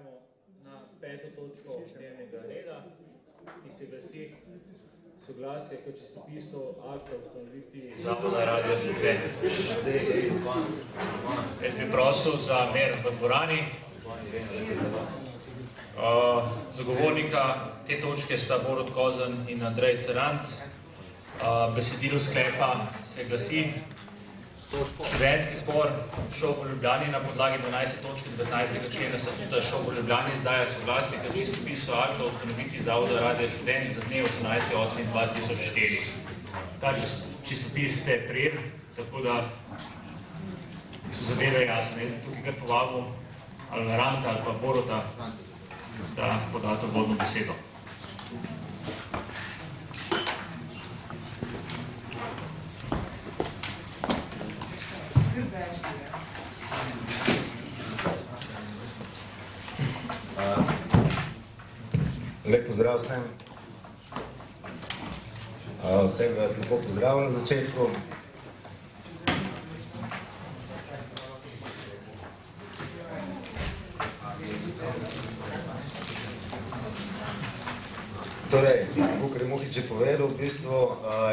prehajamo na 5. točko dnevnega reda, ki se glasi soglasje k čistopisju akta ustanovitvi Zavoda Radia Študent. Jaz bi prosil za mir v dvorani. Zagovornika te točke sta Borut Kozan in Andrej Cerant. Besedilo sklepa se glasi: Študentski zbor ŠOU v Ljubljani na podlagi 12. točke 19. člena statuta ŠOU v Ljubljani izdaja soglasje k čistopisu akta o ustanovitvi Zavoda Radia Študent za dne 18.8.2004. Ta čistopis ste prejeli, tako da so zadeve jasne. Tukaj kar povabil ali Naranta ali pa Boruta, da podate vodno besedo. Lep pozdrav vsem. Vsem vas lepo pozdravljam na začetku. Torej, kakor je Muhič že povedal, v bistvu,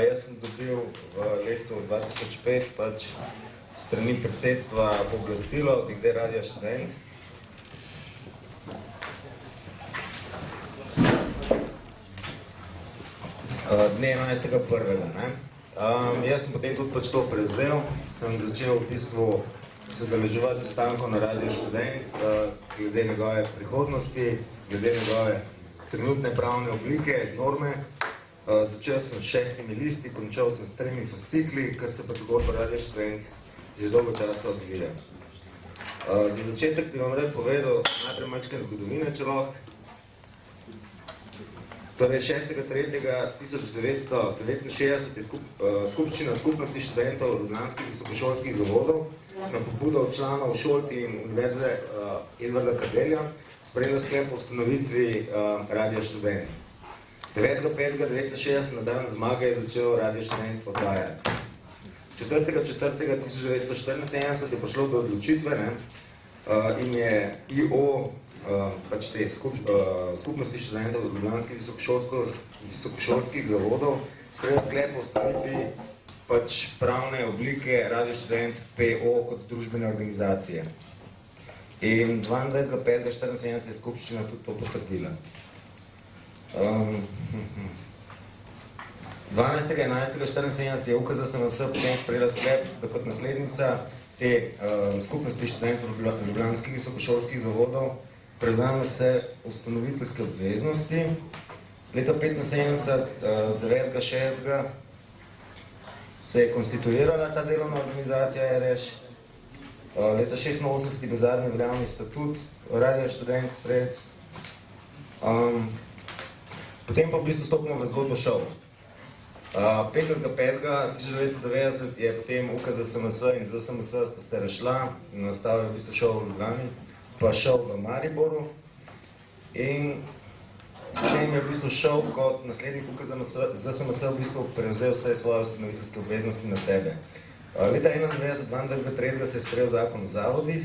jaz sem dobil v letu 2005 pač strani predsedstva pooblastilo, kde Radia Študent. Dne 11.1. Jaz sem potem tudi pač to prevzel, sem začel v bistvu se udeleževati sestankov na Radiu Študent glede njegove prihodnosti, glede njegove trenutne pravne oblike, norme. Začel sem s 6 listi, končal sem s 3 fascikli, kar se pa zgodba Radia Študent že dolgo časa odvija. Za začetek bi vam rad povedal najprej malčkaj zgodovine, če lahko. Torej, 6.3.1969 je skupščina skupnosti študentov ljubljanskih visokošolskih zavodov na pobudo članov Šolti in Univerze Edvarda Kardelja sprejela sklep o ustanovitvi Radia Študent. 9.5.1969 na dan zmage je začel Radio Študent podajati. 4.4.1974 je prišlo do odločitve in je IO pač te skupnosti študentov ljubljanskih visokošolskih zavodov sprejel sklep o ustanovitvi pač pravne oblike Radio Študent PO kot družbene organizacije. In 22.5.1974 je skupščina tudi to potrdila. 12.11.1974 je UKZ SMS potem sprejela sklep, da kot naslednica te skupnosti študentov ljubljanskih visokošolskih zavodov prevzame vse ustanoviteljske obveznosti. Leta 1975, 9.6. se je konstituirala ta delovna organizacija RŠ. Leta 1986 je bil zadnji veljavni statut Radia Študent sprejet. Potem pa v bistvu stopimo v zgodbo ŠOU. 15.5.1990 je potem UKZ SMS in ZSMS sta se razšla in nastavila v bistvu ŠOU v Ljubljani, pa ŠOU v Mariboru. In s tem je v bistvu ŠOU kot naslednik UKZ ZSMS v bistvu prevzel vse svoje ustanoviteljske obveznosti na sebe. Leta 1991, 22.3. se je sprejel zakon o zavodih.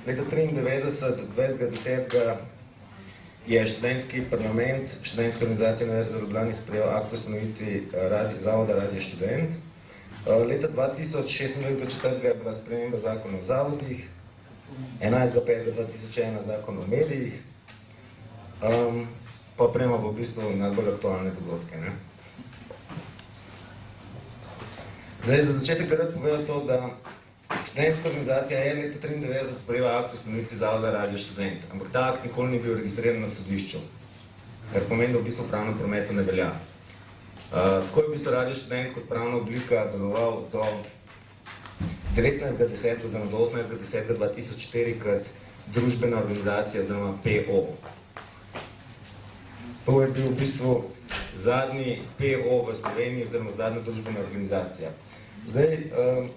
Leta 1993, 20.10. je študentski parlament, študentska organizacija Univerze v Ljubljani sprejel akt o ustanovitvi Zavoda Radia Študent. Leta 2026. je bila sprememba zakona o zavodih, 11.5.2001 zakon o medijih, pa prejmo v bistvu najbolj aktualne dogodke. Zdaj, za začetek rad povedal to, da študentska organizacija je leta 1993 sprejela akt o ustanovitvi Zavoda Radia Študent, ampak ta akt nikoli ni bil registriran na sodišču, kar pomeni, da v bistvu pravno prometu ne velja. Tako je v bistvu Radio Študent kot pravna oblika deloval do 19.10. oziroma do 18.10.2004 kot družbena organizacija oziroma PO. To je bil v bistvu zadnji PO v Sloveniji oziroma zadnja družbena organizacija. Zdaj,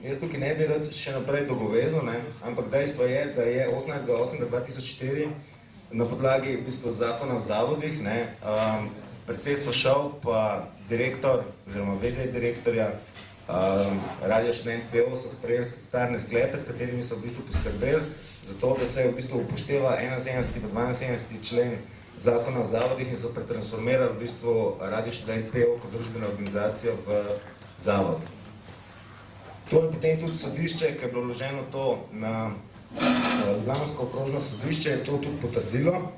jaz tukaj ne bi rad še naprej dogovezal, ampak dejstvo je, da je 18.8.2004 na podlagi v bistvu zakona o zavodih, predsedstvo ŠOU pa direktor oziroma VD direktorja Radio Študent PO so sprejeli statutarne sklepe, s katerimi so v bistvu poskrbeli, zato da se v bistvu upošteva 71. pa 72. člen zakona o zavodih in so pretransformirali v bistvu Radio Študent PO kot družbeno organizacijo v zavod. To je potem tudi sodišče, ki je bilo vloženo to na Ljubljansko okrožno sodišče, je to tudi potrdilo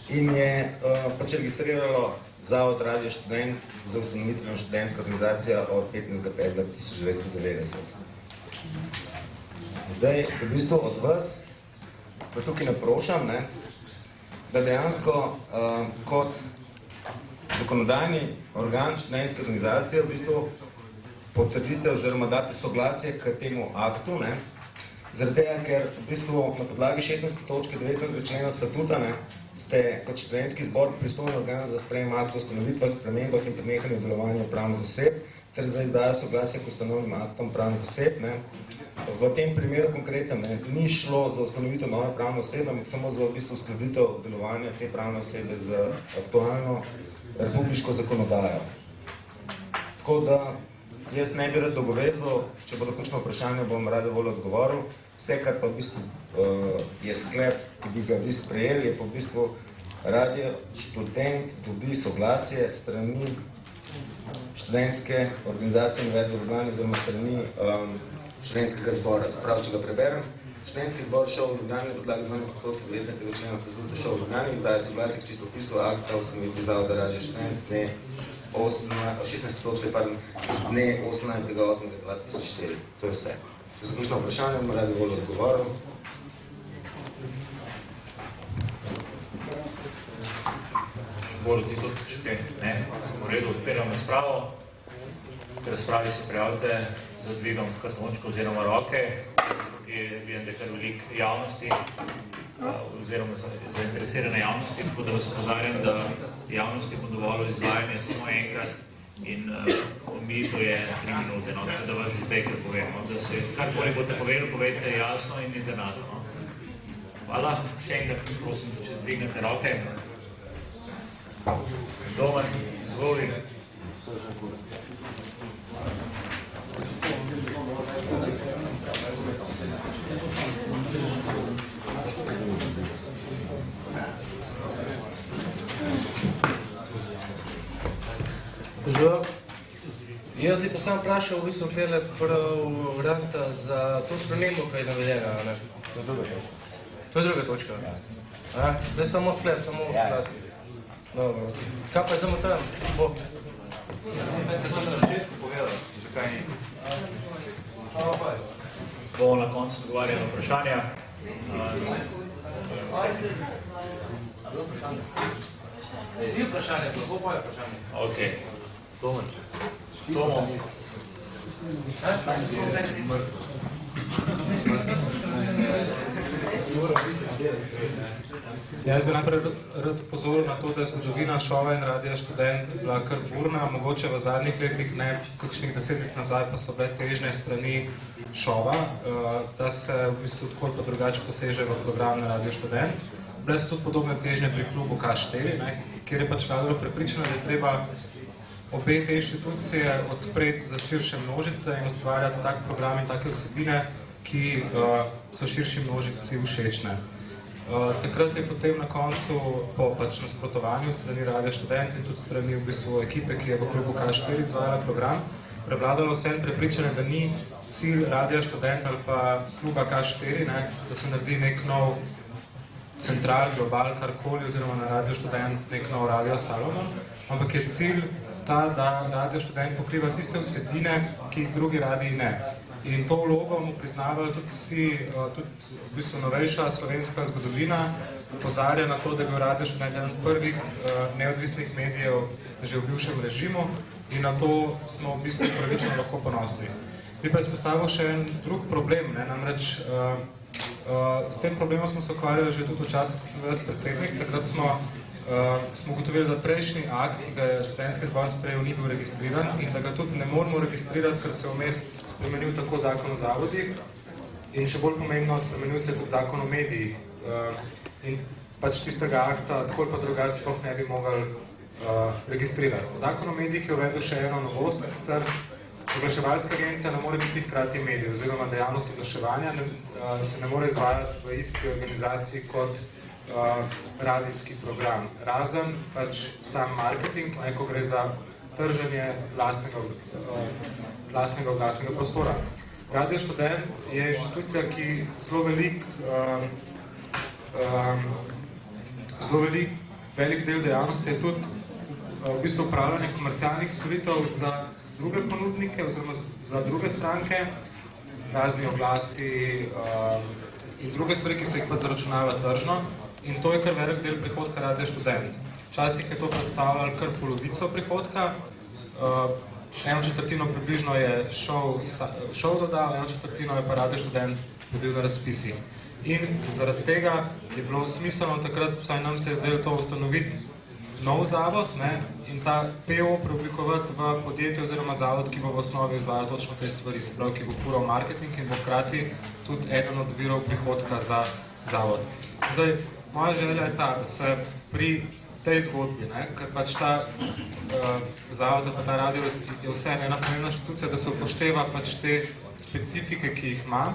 in je pač registriralo Zavod Radio Študent za ustanovitveno študentska organizacija od 15.5.1990. Zdaj, v bistvu od vas, pa tukaj naprošam, da dejansko kot zakonodajni organ študentske organizacije v bistvu potrdite oziroma date soglasje k temu aktu, zaradi tega, ker v bistvu na podlagi 16. točke 19. člena statuta ste kot študentski zbor pristojni organ za sprejem aktu o ustanovitvah, spremembah in prenehanju delovanja pravnih oseb ter za izdajo soglasja k ustanovnim aktom pravnih oseb. V tem primeru konkretno ni šlo za ustanovitev nove pravne osebe, ampak samo za v bistvu uskladitev delovanja te pravne osebe z aktualno republiško zakonodajo. Tako da jaz ne bi rad dogovezal, če bodo kakšno vprašanje, bom rad volj odgovoril. Vse, kar pa v bistvu je sklep, ki bi ga vi sprejeli, je pa v bistvu Radio Študent dobi soglasje strani študentske organizacije Univerze v Ljubljani oziroma strani študentskega zbora. Sprav, če ga preberem, študentski zbor šel v Ljubljani na podlagi 12. točke 19. člena statuta šel v Ljubljani, izdaja soglasje k čistopisu akta o ustanovitvi Zavoda Radio Študent dne 16. točke, dne 18.8.2004. To je vse. Če se kakšno vprašanje, bom radi volj odgovoril. Bodo ti tudi še ne, smo v redu, odpiram razpravo. K razpravi se prijavite z dvigom kartončka oziroma roke. Tukaj vidim, da je kar veliko javnosti oziroma zainteresirane javnosti, tako da vas opozarjam, da javnosti bo dovolj izvajanje samo enkrat in omejitev je 3 minute, tako da vas že zdaj povemo, da se karkoli boste povedali, povejte jasno in internatno. Hvala, še enkrat prosim, če dvignete roke. Domen, izvoli. Jaz bi pa sam vprašal, v bistvu kljele prav vranta za to spremembo, kaj je navedena, ne? To je druga točka. Zdaj samo sklep, samo soglasje. Dobro. Kaj pa je samo tam? Se sem na začetku povedal, zakaj ni. Bomo na koncu odgovarjali na vprašanja. Ni vprašanje, lahko pa je vprašanje. Ok. Domen. Tomo. Jaz bi najprej rad upozoril na to, da je zgodovina šova in Radia Študent bila kar burna, mogoče v zadnjih letih, ne kakšnih 10 let nazaj, pa so bile težnje strani šova, da se v bistvu tako pa drugače poseže v program na Radio Študent. Bile so tudi podobne težnje pri klubu K4, kjer je pač vladalo prepričano, da je treba obe te inštitucije odpreti za širše množice in ustvarjati tak program in take vsebine, ki so širši množici všečne. Takrat je potem na koncu, po pač nasprotovanju strani Radia Študent in tudi strani v bistvu ekipe, ki je v klubu K4 izvajala program, prevladalo vsem prepričanje, da ni cilj Radia Študent ali pa kluba K4, da se naredi nek nov central, global, karkoli, oziroma na Radio Študent nek nov Radio Salomon, ampak je cilj ta, da Radio Študent pokriva tiste vsebine, ki jih drugi radiji ne. In to vlogo mu priznavajo tudi vsi, tudi v bistvu novejša slovenska zgodovina, opozarja na to, da je bil Radio Študent eden prvih neodvisnih medijev že v bivšem režimu in na to smo v bistvu pravično lahko ponosni. Bi pa izpostavil še en drug problem, namreč s tem problemom smo se ukvarjali že tudi v času, ko sem bil predsednik, takrat smo ugotovili, da prejšnji akt, ki ga je študentski zbor sprejel, ni bil registriran in da ga tudi ne moramo registrirati, ker se je vmes spremenil tako zakon o zavodih in še bolj pomembno, spremenil se je tudi zakon o medijih. In pač tistega akta tako pa drugače sploh ne bi mogli registrirati. Zakon o medijih je uvedel še eno novost, sicer oglaševalska agencija ne more biti hkrati medij, oziroma dejavnost oglaševanja se ne more izvajati v isti organizaciji kot radijski program. Razen pač sam marketing, ko gre za trženje lastnega oglasnega prostora. Radio Študent je inštitucija, ki zelo velik del dejavnosti je tudi v bistvu upravljanje komercialnih storitev za druge ponudnike oziroma za druge stranke, razni oglasi in druge stvari, ki se jih pač zaračunava tržno. In to je kar velik del prihodka Radio Študent. Včasih je to predstavljalo kar polovico prihodka, 1/4 približno je šov dodal, 1/4 je pa Radio Študent dobil na razpisi. In zaradi tega je bilo smiselno takrat, vsaj nam se je zdelo to ustanoviti nov zavod in ta PO preoblikovati v podjetje oziroma zavod, ki bo v osnovi izvajal točno te stvari, se pravi, ki bo fural marketing in bo hkrati tudi eden od virov prihodka za zavod. Zdaj, moja želja je ta, da se pri tej zgodbi, ker pač ta zavod, pa ta radio je vse ena pomembna inštitucija, da se upošteva pač te specifike, ki jih ima,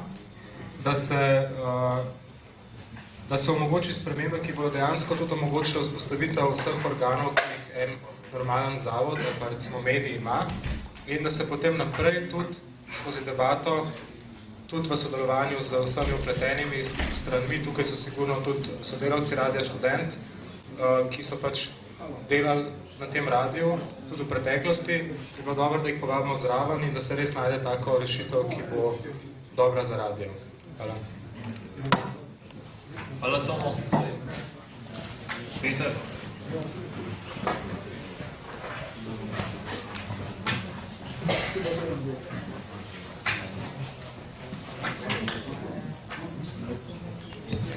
da se omogoči spremembe, ki bodo dejansko tudi omogočile vzpostavitev vseh organov, ki jih en normalen zavod, pa recimo medij ima, in da se potem naprej tudi skozi debato, tudi v sodelovanju z vsemi vpletenimi stranmi, tukaj so sigurno tudi sodelavci Radia Študent, ki so pač delali na tem radiju, tudi v preteklosti, je bilo dobro, da jih povabimo zraven in da se res najde tako rešitev, ki bo dobra za radio. Hvala. Hvala, Tomo. Peter.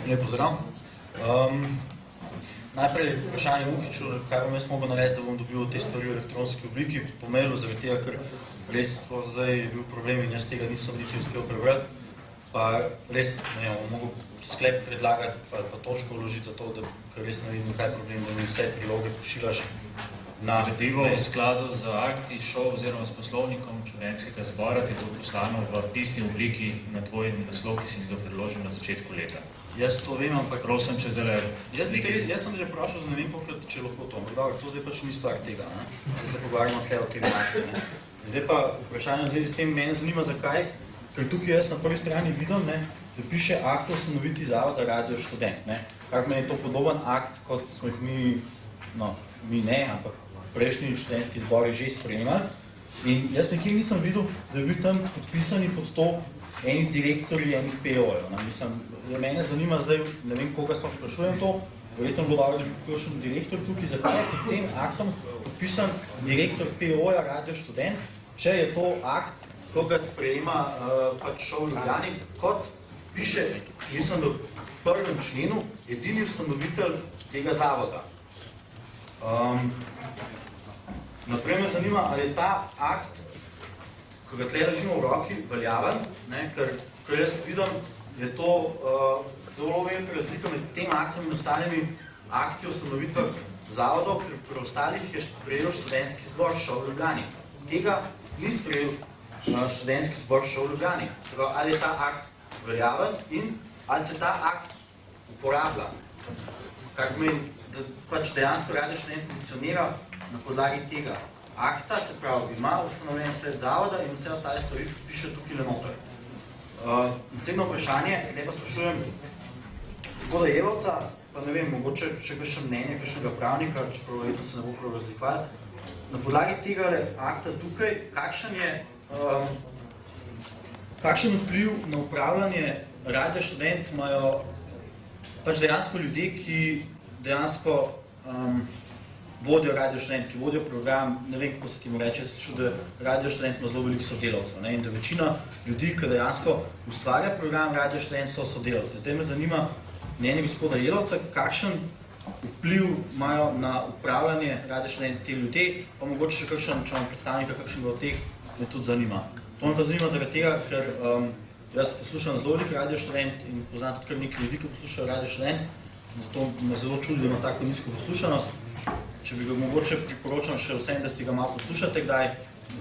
Lep pozdrav. Najprej vprašanje Vukiču, kaj bom jaz mogel narediti, da bom dobil te stvari v elektronski obliki, po mailu, zaradi tega, ker res zdaj je bil problem in jaz tega nisem niti uspel prebrati, pa res ne vem, mogel sklep predlagati, pa točko vložiti za to, da ker res ne vidim, kaj je problem, da mi vse priloge pošiljaš na gradivo v skladu z akti, šov oziroma s poslovnikom Študentskega zbora, ti bo poslano v pisni obliki na tvoj naslov, ki si mi ga predložil na začetku leta. Jaz to vem, ampak prosim, če zdaj Jaz sem že vprašal za ne vem pokrat, če lahko to. Dobro, to zdaj pač ni stvar tega, da se pogovarjamo tle o tem aktu. Zdaj pa vprašanje v zvezi s tem, mene zanima zakaj, ker tukaj jaz na prvi strani vidim, da piše akt o ustanovitvi zavoda Radio Študent. Kar meni je to podoben akt, kot smo jih mi ne, ampak prejšnji študentski zbori že sprejemali. In jaz nekje nisem videl, da bi bil tam podpisani pod to eni direktorji, enih PO-jev. Mene zanima zdaj, ne vem, koga sploh sprašujem to, verjetno bilo dobro, da bi kakšen direktor tukaj, zakaj je pod tem aktom podpisan direktor PO-ja Radio Študent, če je to akt, ko ga sprejema pač šov Ljubljani, kot piše, mislim, da v prvem členu, edini ustanovitelj tega zavoda. Naprej me zanima, ali je ta akt, ko ga tle držimo v roki, veljaven, ker jaz vidim, je to zelo velika razlika med tem aktom in ostalimi akti o ustanovitvah zavodov, ker pri ostalih je sprejel študentski zbor šov v Ljubljani. Tega ni sprejel študentski zbor šov v Ljubljani. Se pravi, ali je ta akt veljaven in ali se ta akt uporablja. Kar pomeni, da pač dejansko Radio Študent funkcionira na podlagi tega akta, se pravi, ima ustanovljen svet zavoda in vse ostale stvari piše tukaj le noter. Naslednjo vprašanje, tukaj pa sprašujem gospoda Jelovca, pa ne vem, mogoče še kakšno mnenje, kakšnega pravnika, čeprav verjetno se ne bo prav razlikovati. Na podlagi tega akta tukaj, kakšen vpliv na upravljanje Radio Študent imajo pač dejansko ljudje, ki dejansko vodijo Radio Študent, ki vodijo program, ne vem, kako se ti mu reče, da Radio Študent ima zelo veliko sodelavcev in da večina ljudi, ki dejansko ustvarja program Radio Študent, so sodelavci. Zdaj me zanima mnenje gospoda Jelovca, kakšen vpliv imajo na upravljanje Radio Študent te ljudje, pa mogoče še kakšen, če imam predstavnika, kakšnega od teh me tudi zanima. To me pa zanima zaradi tega, ker jaz poslušam zelo veliko Radio Študent in poznam tudi kar nekaj ljudi, ki poslušajo Radio Študent, zato me zelo čudi, da ima tako nizko poslušanost. Če bi ga mogoče priporočam še vsem, da si ga malo poslušate kdaj,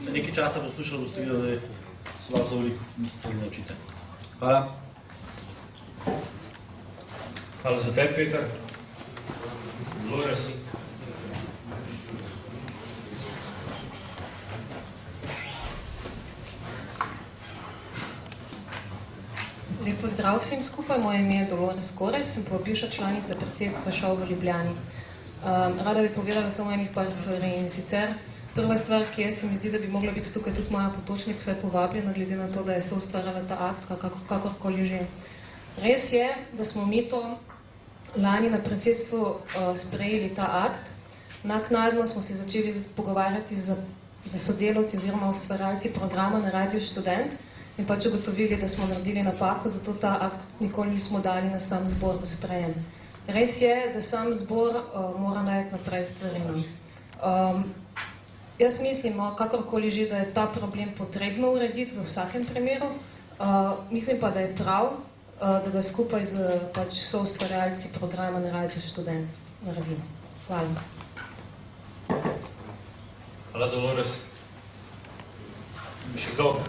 ste nekaj časa poslušali, boste videli, da so lahko zelo veliko stvari naučite. Hvala. Hvala za tebi, Peter. Dolores. Lep pozdrav vsem skupaj, moje ime je Dolores Korez, sem pa bivša članica predsedstva ŠOU v Ljubljani. Rada bi povedala samo enih par stvari in sicer prva stvar, ki se mi zdi, da bi mogla biti tukaj tudi moja Potočnik vse povabljena, glede na to, da je soustvarjala ta akt, kakorkoli že. Res je, da smo mi to lani na predsedstvu sprejeli ta akt, naknadno smo se začeli pogovarjati za sodelavci oziroma ustvarjalci programa na Radiu Študent in pač ugotovili, da smo naredili napako, zato ta akt nikoli nismo dali na sam zbor v sprejem. Res je, da sam zbor mora najti naprej stvari. Jaz mislim, kakorkoli že, da je ta problem potrebno urediti v vsakem primeru. Mislim pa, da je prav, da ga skupaj z soustvarjalci programa na Radiu Študent naredimo. Hvala. Hvala, Dolores. Še kdo?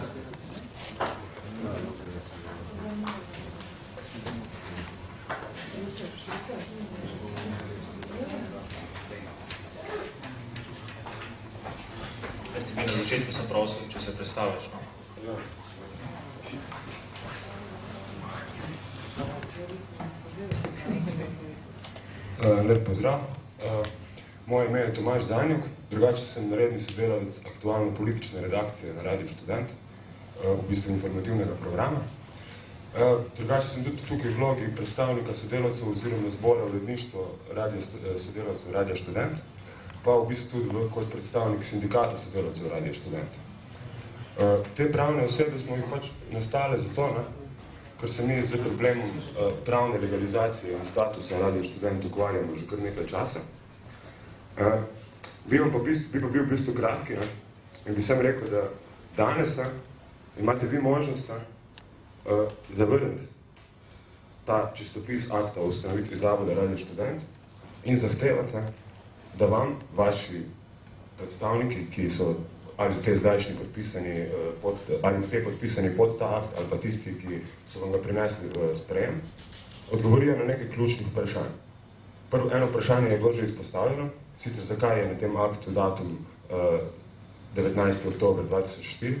Jaz ti bi na začetku sem prosil, če se predstaviš, no? Lep pozdrav. Moje ime je Tomaž Zanjuk, drugače sem redni sodelavec aktualno-politične redakcije na Radiu Študent, v bistvu informativnega programa. Drugače sem tudi tukaj v vlogi predstavnika sodelavcev oziroma zbora uredništva sodelavcev Radija Študent, pa v bistvu tudi kot predstavnik sindikata sodelavcev Radija Študent. Te pravne osebe smo jih pač nastale zato, ker se mi z problemom pravne legalizacije in statusa Radija Študent ukvarjamo že kar nekaj časa. Bi pa bil v bistvu kratki in bi sem rekel, da danes imate vi možnost zavrniti ta čistopis akta o ustanovitvi zavoda Radija Študent in zahtevati, da vam vaši predstavniki, ki so ali te zdajšnji podpisani pod ta akt, ali pa tisti, ki so vam ga prinesli v sprejem, odgovorijo na nekaj ključnih vprašanj. Eno vprašanje je bilo že izpostavljeno, sicer zakaj je na tem aktu datum 19. oktober 2004,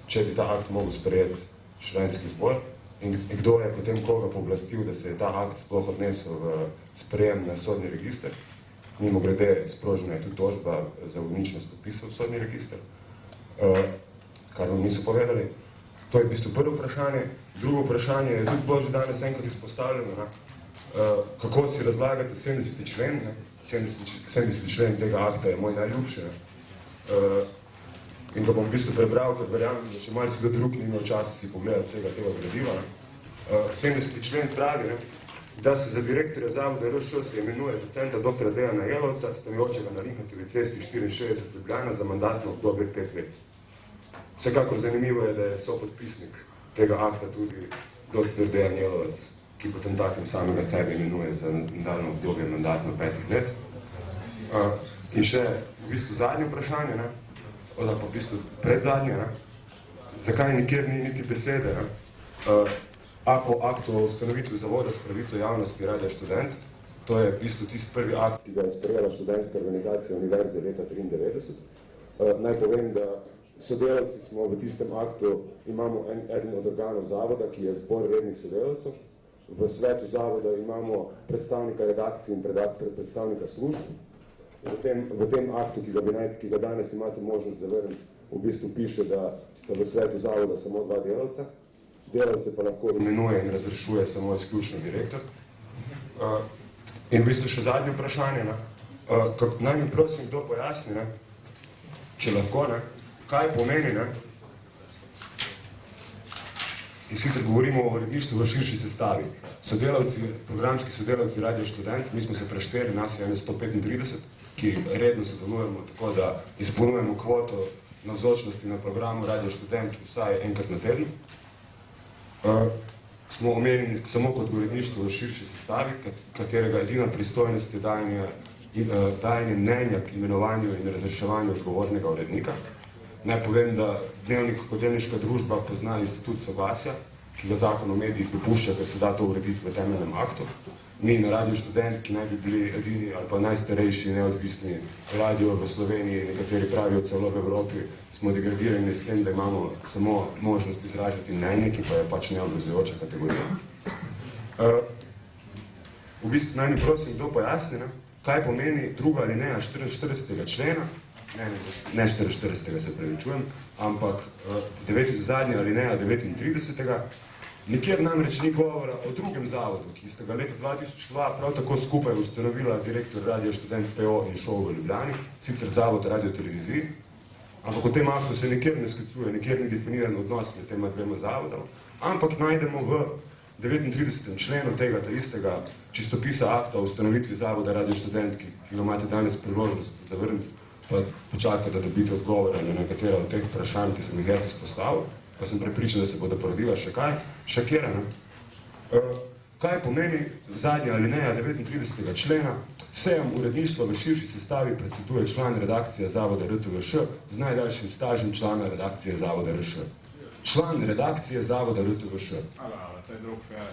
če bi ta akt mogel sprejeti študentski zbor, in kdo je potem koga pooblastil, da se je ta akt sploh odnesel v sprejem na sodni register. Mimogrede, sprožena je tudi tožba za uničnost vpisa v sodni register, kar vam niso povedali. To je v bistvu prvo vprašanje. Drugo vprašanje je tudi bilo že danes enkrat izpostavljeno, kako si razlagate 70. člen. 70. člen tega akta je moj najljubši. In ga bom v bistvu prebral, ker verjamem, da še malo si ga drug ni imel časa si pogledati vsega tega gradiva. 70. člen pravi, da se za direktorja zavoda RŠ se imenuje docenta dr. Dejana Jelovca, stanujočega na Linhartovi cesti 64 Ljubljana za mandatno obdobje 5 let. Vsekakor zanimivo je, da je sopodpisnik tega akta tudi dr. Dejan Jelovac, ki potem takim samega sebe imenuje za nadaljno obdobje mandatno 5 let. In še v bistvu zadnje vprašanje, pa v bistvu predzadnje, zakaj nikjer ni niti besede, o aktu o ustanovitvi zavoda s pravico javnosti Radija Študent. To je v bistvu tisti prvi akt, ki ga je sprejela študentska organizacija Univerze leta 1993. Naj povem, da sodelavci smo v tistem aktu, imamo eden od organov zavoda, ki je zbor rednih sodelavcev. V svetu zavoda imamo predstavnika redakcije in predstavnika služb. V tem aktu, ki ga danes imate možnost zavrniti, v bistvu piše, da sta v svetu zavoda samo 2 delavca. Delavce pa lahko imenuje in razrešuje samo izključno direktor. In v bistvu še zadnje vprašanje, naj mi prosim kdo pojasni, če lahko, kaj pomeni, in sicer govorimo o uredništvu v širši sestavi. Programski sodelavci Radija Študent, mi smo se prešteli, nas je 135, ki redno sodelujemo tako, da izpolnjujemo kvoto navzočnosti na programu Radija Študent vsaj enkrat na teden. Smo omenjeni samo kot uredništvo v širši sestavi, katerega edina pristojnost je dajanje mnenja k imenovanju in razreševanju odgovornega urednika. Naj povem, da Dnevnik kot delniška družba pozna institut soglasja, ki ga zakon o medijih dopušča, ker se da to urediti v temeljnem aktu. Mi na Radio Študent, ki naj bi bili edini ali pa najstarejši neodvisni radio v Sloveniji, nekateri pravijo celo v Evropi, smo degradirani s tem, da imamo samo možnost izražati mnenje, ki pa je pač neobvezujoča kategorija. V bistvu naj mi prosim kdo pojasni, kaj pomeni druga alineja 44. člena, ne 44. se pravičujem, ampak zadnja alineja 39. Nikjer namreč ni govora o drugem zavodu, ki sta ga leta 2002 prav tako skupaj ustanovila direktor Radio Študent PO in ŠOU v Ljubljani, sicer zavod radioteleviziji, ampak v tem aktu se nikjer ne sklicuje, nikjer ni definiran odnos med tema dvema zavodov, ampak najdemo v 39. členu tega istega čistopisa akta o ustanovitvi zavoda Radio Študent, ki ga imate danes priložnost zavrniti, pa počakati, da dobite odgovore na nekatera od teh vprašanj, ki sem jih jaz izpostavil, pa sem prepričan, da se bodo porodila še kaj, šokirano. Kaj pomeni zadnja alineja 39. člena? Sejam uredništva v širši sestavi predseduje član redakcije Zavoda RTVŠ z najdaljšim stažem člana redakcije Zavoda RŠ. Član redakcije Zavoda RTVŠ. To je drug fejer,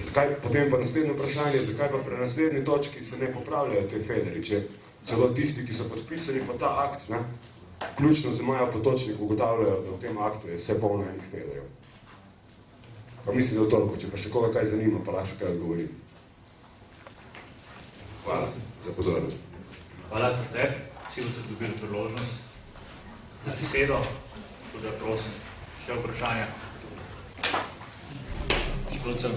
Zakaj, potem pa naslednje vprašanje, zakaj pa pri naslednji točki se ne popravljajo te federi, če celo tisti, ki so podpisali pa ta akt, ključno z Majo Potočnik ugotavljajo, da v tem aktu je vse polno enih federjev. Pa mislim, da toliko, če pa še koga kaj zanima, pa lahko kaj odgovorim. Hvala za pozornost. Hvala tudi, vsi boste dobili priložnost za besedo, tudi da prosim, še vprašanja. Šprucel.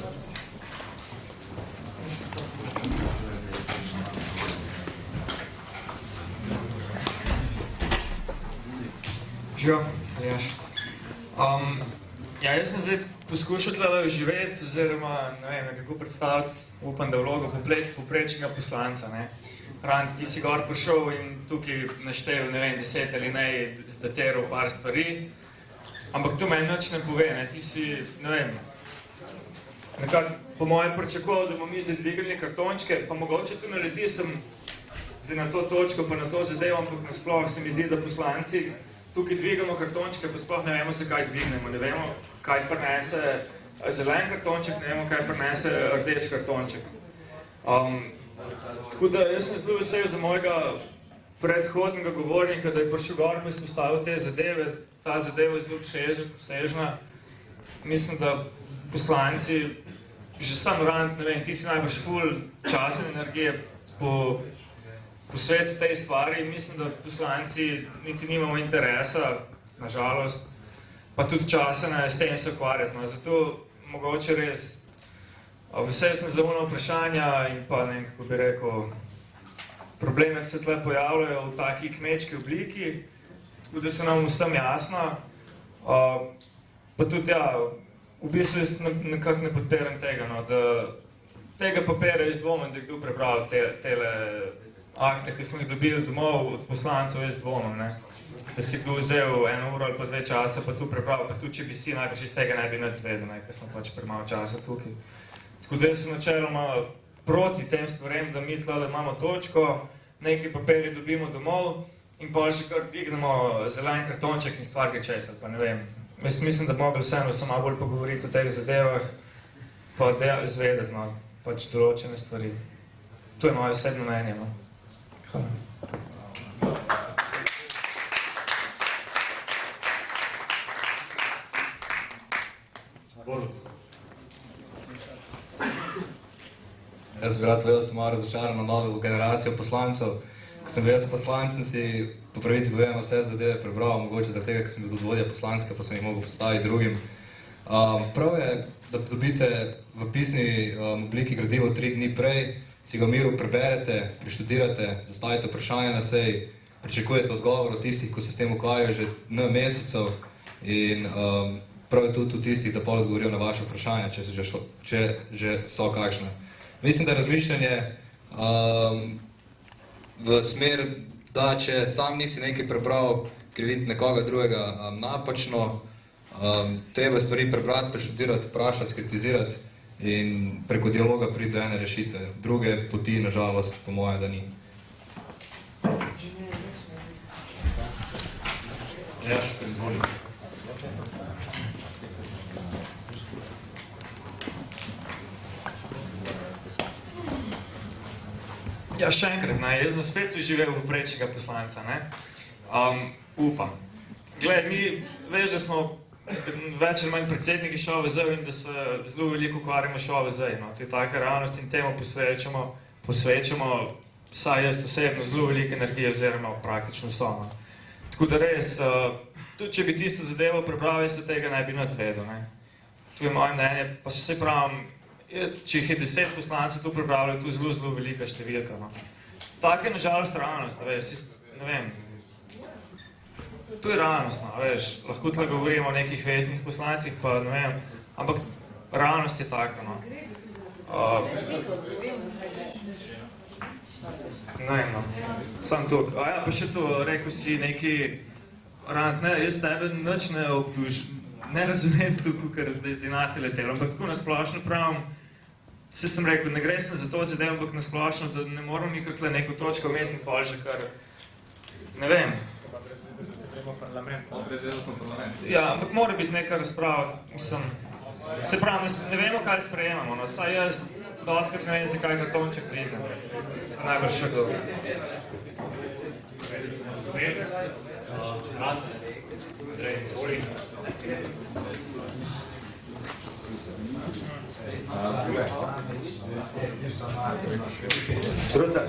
Živijo, Aljaž. Jaz sem zdaj poskušal tle živeti, oziroma ne vem, kako predstaviti, upam, da vlogo poprečnega poslanca. Rand, ti si gor prišel in tukaj naštel, ne vem, 10 ali ne, zdateral par stvari, ampak to meni nič ne pove, ti si, ne vem, nekako po mojem pričakoval, da bomo mi zdaj dvigali kartončke, pa mogoče tu naredi sem zdaj na to točko, pa na to zadevo, ampak nasploh se mi zdi, da poslanci tukaj dvigamo kartončke, pa sploh ne vemo se, kaj dvignemo, ne vemo, kaj prinese zelen kartonček, ne vemo, kaj prinese rdeč kartonček. Tako da jaz sem zelo vesel za mojega predhodnega govornika, da je prišel gor in izpostavil te zadeve. Ta zadeva je zelo obsežna. Mislim, da poslanci, že sam Rand, ne vem, ti si najbolj ful časa in energije po svetu tej stvari, mislim, da poslanci niti nimamo interesa, nažalost, pa tudi časa s tem se ukvarjati. Zato mogoče res vesel sem za ono vprašanja in pa ne vem, kako bi rekel, probleme, ki se tle pojavljajo v taki kmečki obliki, tako da so nam vsem jasna. Pa tudi v bistvu jaz nekako ne podpiram tega, da tega papira jaz dvomim, da je kdo prebral tele akte, ki smo jih dobili domov od poslancev, jaz dvomim, da si kdo vzel 1 uro ali pa 2 časa, pa tu prebral, pa tudi če bi si najbrž iz tega ne bi nič zvedel, ker smo pač premalo časa tukaj. Tako da jaz sem načeloma proti tem stvarem, da mi tlele imamo točko, nekaj papirje dobimo domov in pa še kar dvignemo zelen kartonček in stvar gre čez, ali pa ne vem. Jaz mislim, da bi mogli vseeno samo malo bolj pogovoriti o teh zadevah, pa izvedeti pač določene stvari. To je moje osebno mnenje. Hvala. Jaz bi rad povedal, da sem malo razočaran na novo generacijo poslancev. Ko sem bil jaz poslanc, sem si po pravici povedano vse zadeve prebral, mogoče zaradi tega, ker sem bil tudi vodja poslanske, pa sem jih mogel postaviti drugim. Prav je, da dobite v pisni obliki gradivo 3 dni prej, si ga v miru preberete, preštudirate, zastavite vprašanje na seji, pričakujete odgovor od tistih, ko se s tem ukvarjajo že mesecev in prav je tudi tistih, da pol odgovorijo na vaše vprašanje, če že so kakšne. Mislim, da je razmišljanje v smer, da če sam nisi nekaj prebral, kriviti nekoga drugega napačno, treba stvari prebrati, preštudirati, vprašati, skritizirati in preko dialoga priti do ene rešitve. Druge poti, nažalost, po moje, da ni. Ja, izvoli. Ja, še enkrat, jaz sem spet živel v prejšnjega poslanca, upam. Gled, mi veš, da smo več ali manj predsedniki ŠOVZ in da se zelo veliko ukvarjamo ŠOVZ, to je taka realnost in temu posvečamo, saj jaz osebno zelo veliko energije oziroma praktično vso. Tako da res, tudi če bi tisto zadevo prebral, jaz tega ne bi nadvedel. To je moje mnenje, pa se pravim, če jih je 10 poslancev to prebrali, to je zelo, zelo velika številka. Tako je nažalost realnost, veš, ne vem. To je realnost, veš, lahko tukaj govorimo o nekih vestnih poslancih, pa ne vem, ampak realnost je taka, Ne vem, sam tukaj. A ja, pa še to, rekel si neki rant, ne, jaz tebe nič ne ne razumeti tukaj, ker da je zdaj letelo, ampak tako nasplošno pravim, se sem rekel, ne gre sem za to zadev, ampak nasplošno, da ne moram nikar tle neko točko imeti in pol že kar, ne vem. Ja, ampak mora biti neka razprava, mislim, se pravim, ne vemo, kaj sprejemamo, saj jaz doskrat ne vem, zakaj ga Tonček pride, najbrž še kdo. Strucar,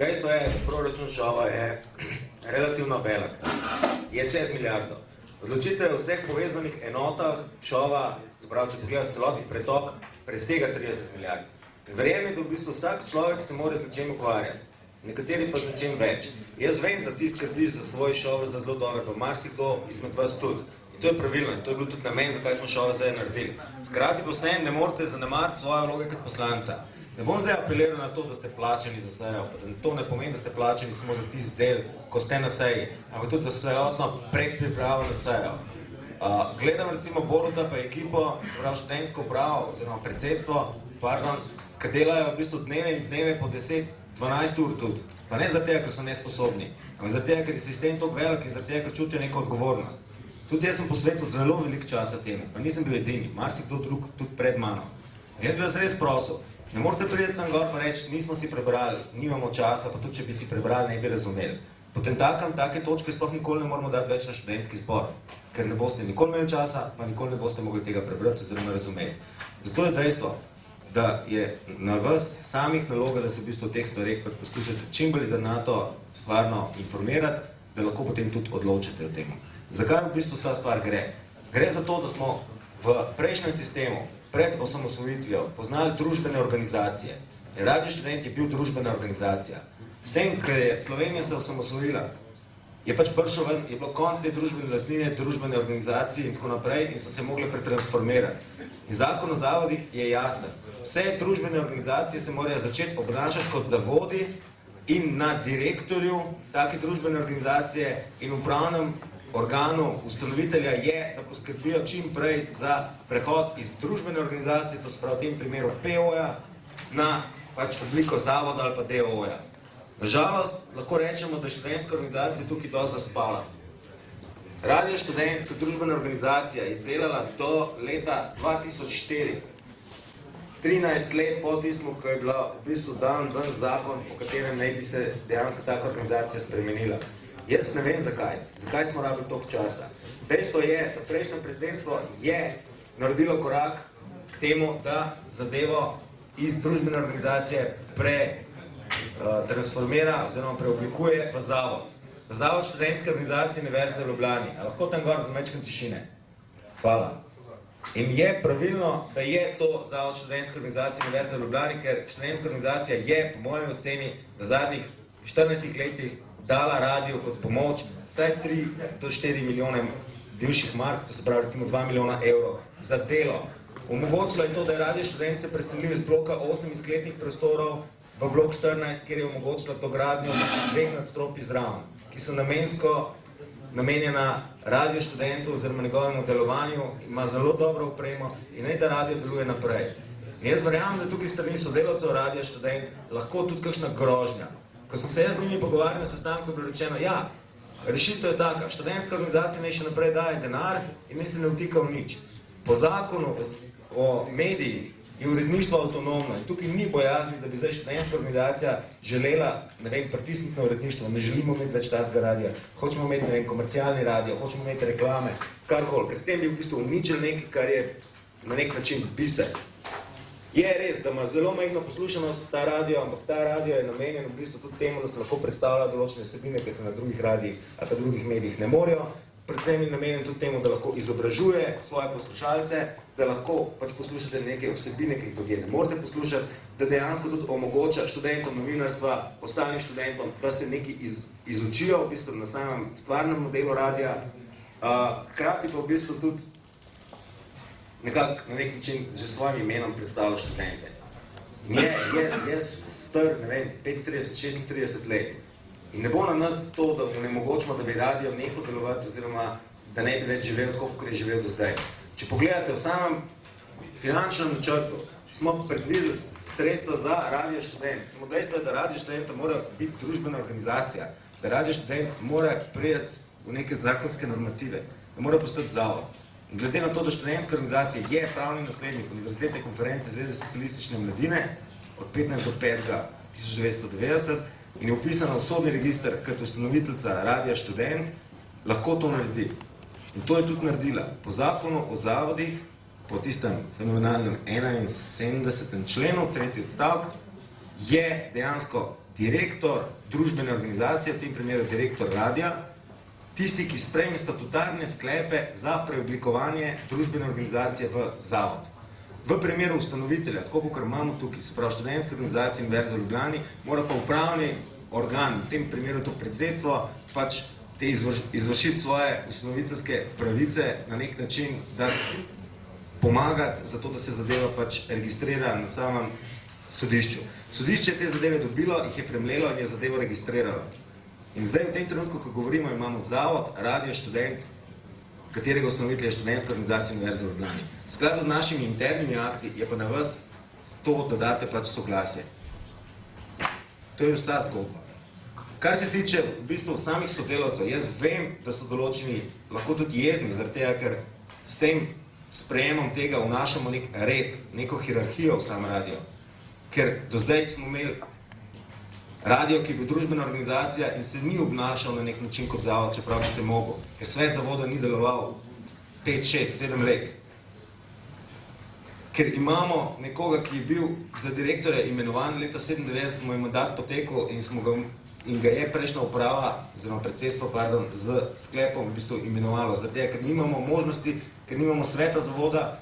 dejstvo je, da proračun ŠOVA je relativno velik, je čez milijardo. Odločitev v vseh povezanih enotah ŠOVA, zaprav, če pogledaš celotni pretok, presega 30 milijard. Verjemi, da v bistvu vsak človek se mora z nečem ukvarjati, nekateri pa z nečem več. Jaz vem, da ti skrbiš za svoj ŠOVZ zelo dobro, pa marsikdo izmed vas tudi. In to je pravilno, in to je bil tudi namen, zakaj smo ŠOVZ naredili. Hkrati pa vsem ne morate zanemariti svoje vloge kot poslanca. Ne bom zdaj apeliral na to, da ste plačani za sejo, to ne pomeni, da ste plačani samo za tisti del, ko ste na seji, ampak tudi za celotno predpripravo na sejo. Gledam recimo Boruta pa ekipo, študentsko upravo oziroma predsedstvo, ki delajo v bistvu dneve in dneve po 10-12 ur tudi. Pa ne zato, ker so nesposobni, ampak zato, ker je sistem toliko velik in zato, ker čutijo neko odgovornost. Tudi jaz sem posvetil zelo veliko časa temu, pa nisem bil edini, marsikdo drug tudi pred mano. Jaz bi vas res prosil, ne morate priti sem gor pa reči, nismo si prebrali, nimamo časa, pa tudi če bi si prebrali, ne bi razumeli. Potem take točke sploh nikoli ne moramo dati več na študentski zbor, ker ne boste nikoli imeli časa, pa nikoli ne boste mogli tega prebrati oziroma razumeti. Zato je dejstvo, da je na vas samih naloga, da se v bistvu teh stvareh poskusite čim bolj jedrnato stvarno informirati, da lahko potem tudi odločite o tem. Zakaj v bistvu vsa stvar gre? Gre za to, da smo v prejšnjem sistemu, pred osamosvojitvijo, poznali družbene organizacije. Radio Študent je bil družbena organizacija. S tem, ker je Slovenija se osamosvojila, je pač prišel ven, je bilo konc te družbene lastnine, družbene organizacije in tako naprej in so se mogli pretransformirati. In zakon o zavodih je jasen. Vse družbene organizacije se morajo začeti obnašati kot zavodi in na direktorju take družbene organizacije in upravnem organu ustanovitelja je, da poskrbijo čim prej za prehod iz družbene organizacije, to se pravi v tem primeru PO-ja, na pač obliko zavoda ali pa DO-ja. Nažalost, lahko rečemo, da je študentska organizacija tukaj dosti zaspala. Radio Študent kot družbena organizacija je delala do leta 2004, 13 let po tistem, ko je bila v bistvu dan zakon, po katerem naj bi se dejansko taka organizacija spremenila. Jaz ne vem zakaj. Zakaj smo rabili toliko časa? Dejstvo je, da prejšnje predsedstvo je naredilo korak k temu, da zadevo iz družbene organizacije transformira oziroma preoblikuje v zavod. V zavod študentske organizacije Univerze v Ljubljani. A lahko tam gor za mečkem tišine? Hvala. In je pravilno, da je to zavod študentske organizacije Univerze v Ljubljani, ker študentska organizacija je, po mojem oceni, v zadnjih 14 letih dala radio kot pomoč vsaj 3 do 4 milijone bivših mark, to se pravi recimo 2 milijona evrov za delo. Omogočilo je to, da je Radio Študent se preselil iz bloka 8 izkletnih prostorov v blok 14, kjer je omogočilo dogradnjo 2 nadstropij zraven, ki so namensko namenjena Radio Študentu oziroma njegovemu delovanju, ima zelo dobro opremo in naj ta radio deluje naprej. In jaz verjamem, da tukaj strani sodelavcev Radio Študent lahko tudi kakšna grožnja. Ko sem se jaz z njimi pogovarjal na sestanku, je bilo rečeno, ja, rešitev je taka, študentska organizacija naj še naprej daje denar in naj se ne vtika v nič. Po zakonu o medijih je uredništvo avtonomno in tukaj ni bojazni, da bi zdaj študentska organizacija želela, ne vem, pritisniti na uredništvo, ne želimo imeti več takega radija, hočemo imeti, ne vem, komercialni radio, hočemo imeti reklame, karkoli, ker s tem bi v bistvu uničili nekaj, kar je na nek način biser. Je res, da ima zelo majhno poslušanost ta radio, ampak ta radio je namenjen v bistvu tudi temu, da se lahko predstavlja določene vsebine, ki se na drugih radijih ali pa drugih medijih ne morejo. Predvsem je namenjen tudi temu, da lahko izobražuje svoje poslušalce, da lahko pač poslušate neke vsebine, ki jih drugje ne morete poslušati, da dejansko tudi omogoča študentom novinarstva, ostalim študentom, da se nekaj izučijo v bistvu na samem stvarnem modelu radija. Hkrati pa v bistvu tudi nekako na nek način že s svojim imenom predstavlja študente. Je star, ne vem, 35, 36 let. In ne bo na nas to, da onemogočimo, da bi radio nehal delovati, oziroma da ne bi več živel tako, kot je živel do zdaj. Če pogledate v samem finančnem načrtu, smo predvideli sredstva za Radio Študent. Samo dejstvo je, da Radio Študenta mora biti družbena organizacija, da Radio Študent mora prejeti v neke zakonske normative, da mora postati zavod. In glede na to, da študentska organizacija je pravni naslednik Univerzitetne konference Zveze socialistične mladine od 15. 5. 1990 in je upisana v sodni register kot ustanoviteljica Radia Študent, lahko to naredi. In to je tudi naredila. Po zakonu o zavodih, po tistem fenomenalnem 71. členu, 3. odstavek, je dejansko direktor družbene organizacije, v tem primeru direktor radia, tisti, ki sprejme statutarne sklepe za preoblikovanje družbene organizacije v zavod. V primeru ustanovitelja, tako kot imamo tukaj, se pravi študentska organizacija Univerze v Ljubljani, mora pa upravni organ, v tem primeru to predsedstvo, pač te izvršiti svoje ustanoviteljske pravice na nek način, da pomagati za to, da se zadeva pač registrira na samem sodišču. Sodišče te zadeve dobilo, jih je premlelo in je zadevo registriralo. In zdaj v tem trenutku, ko govorimo, imamo zavod, Radio Študent, katerega ustanovitelj je študentska organizacija Univerze v Ljubljani. V skladu z našimi internimi akti je pa na vas to, da date pač soglasje. To je vsa zgodba. Kar se tiče v bistvu samih sodelavcev, jaz vem, da so določeni lahko tudi jezni, zaradi tega, ker s tem sprejemom tega vnašamo nek red, neko hierarhijo v sam radio. Ker do zdaj smo imeli radio, ki je bil družbena organizacija in se ni obnašal na nek način kot zavod, čeprav bi se mogel, ker svet zavoda ni deloval 5, 6, 7 let. Ker imamo nekoga, ki je bil za direktorja imenovan leta 97, mu je mandat potekel in ga je prejšnja uprava, oziroma predsedstvo, pardon, z sklepom v bistvu imenovalo. Zaradi tega, ker nimamo možnosti, ker nimamo sveta zavoda,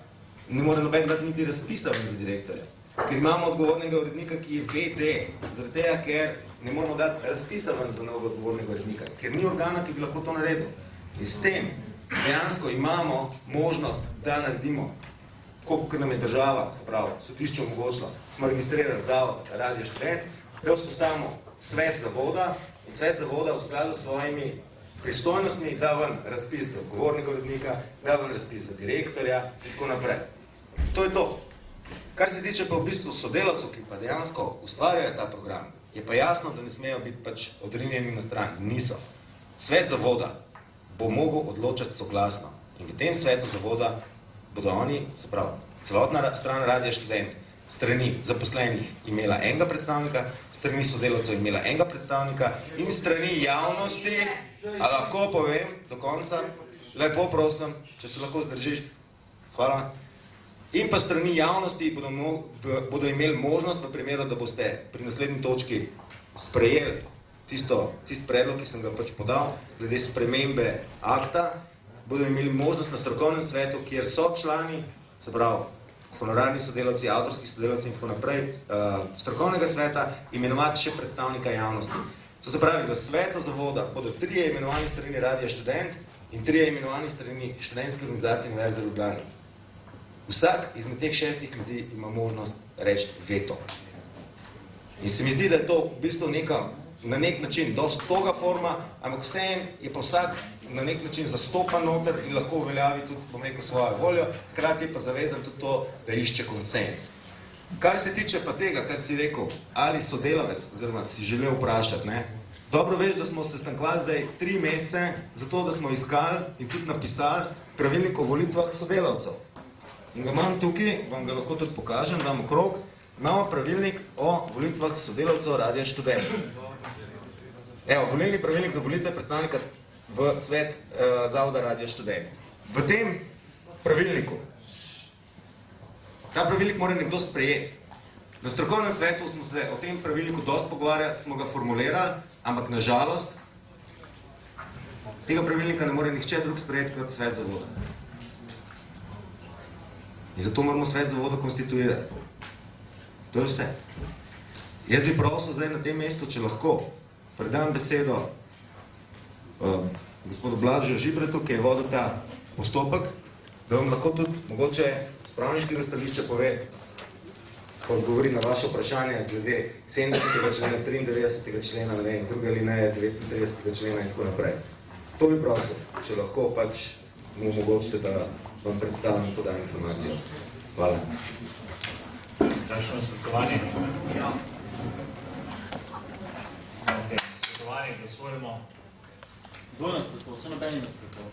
ne more noben dati niti razpisa za direktorja. Ker imamo odgovornega urednika, ki je VD, zaradi tega, ker ne moramo dati razpisa za novega odgovornega urednika, ker ni organa, ki bi lahko to naredil. In s tem dejansko imamo možnost, da naredimo, koliko nam je država, se pravi, sodišče omogočilo, smo registrirali zavod Radio Študent, da vzpostavimo svet zavoda in svet zavoda v skladu s svojimi pristojnostmi da ven razpis za odgovornega urednika, da ven razpis za direktorja in tako naprej. To je to. Kar se tiče pa v bistvu sodelavcev, ki pa dejansko ustvarjajo ta program, je pa jasno, da ne smejo biti pač odrinjeni na stran. Niso. Svet zavoda bo mogel odločati soglasno in v tem svetu zavoda bodo oni, se pravi, celotna stran Radia Študent, strani zaposlenih imela enega predstavnika, strani sodelavcev imela enega predstavnika in strani javnosti, a lahko povem do konca, lepo prosim, če se lahko zdržiš, hvala, in pa strani javnosti bodo imeli možnost v primeru, da boste pri naslednji točki sprejeli tisti predlog, ki sem ga pač podal, glede spremembe akta, bodo imeli možnost na strokovnem svetu, kjer so člani, se pravi, honorarni sodelavci, avtorski sodelavci in tako naprej, strokovnega sveta, imenovati še predstavnika javnosti. To se pravi, v svetu zavoda bodo 3 imenovani strani Radia Študent in 3 imenovani strani študentske organizacije Univerze v Ljubljani. Vsak izmed teh 6 ljudi ima možnost reči veto. In se mi zdi, da je to v bistvu na nek način dosti toga forma, ampak vseeno je pa vsak na nek način zastopan noter in lahko uveljavi tudi, bom rekel, svojo voljo, hkrati je pa zavezan tudi to, da išče konsens. Kar se tiče pa tega, kar si rekel, ali sodelavec, oziroma si želel vprašati, ne, Dobro veš, da smo se stankovali zdaj 3 mesece, zato da smo iskali in tudi napisali pravilnik o volitvah sodelavcev. In ga imam tukaj, vam ga lahko tudi pokažem, dam okrog, imamo pravilnik o volitvah sodelavcev Radia Študent. Evo, volilni pravilnik za volitve predstavnika v svet Zavoda Radia Študent. V tem pravilniku, ta pravilnik mora nekdo sprejeti. Na strokovnem svetu smo se o tem pravilniku dosti pogovarjali, smo ga formulirali, ampak na žalost tega pravilnika ne more nihče drug sprejeti kot svet zavoda. In zato moramo svet zavoda konstituirati. To je vse. Jaz bi prosil zdaj na tem mestu, če lahko, predam besedo gospodu Blažu Žibretu, ki je vodil ta postopek, da vam lahko tudi mogoče z pravniškega stališča pove, ko odgovori na vaše vprašanje glede 70. člena, 93. člena, ne vem, druge alineje, 39. člena in tako naprej. To bi prosil, če lahko pač mu omogočite, da vam predstavim in podam informacijo. Hvala. Daš nasprotovanje? Ja. Nasprotovanje, glasujemo. Kdo je nasprotoval? Vse noben je nasprotoval.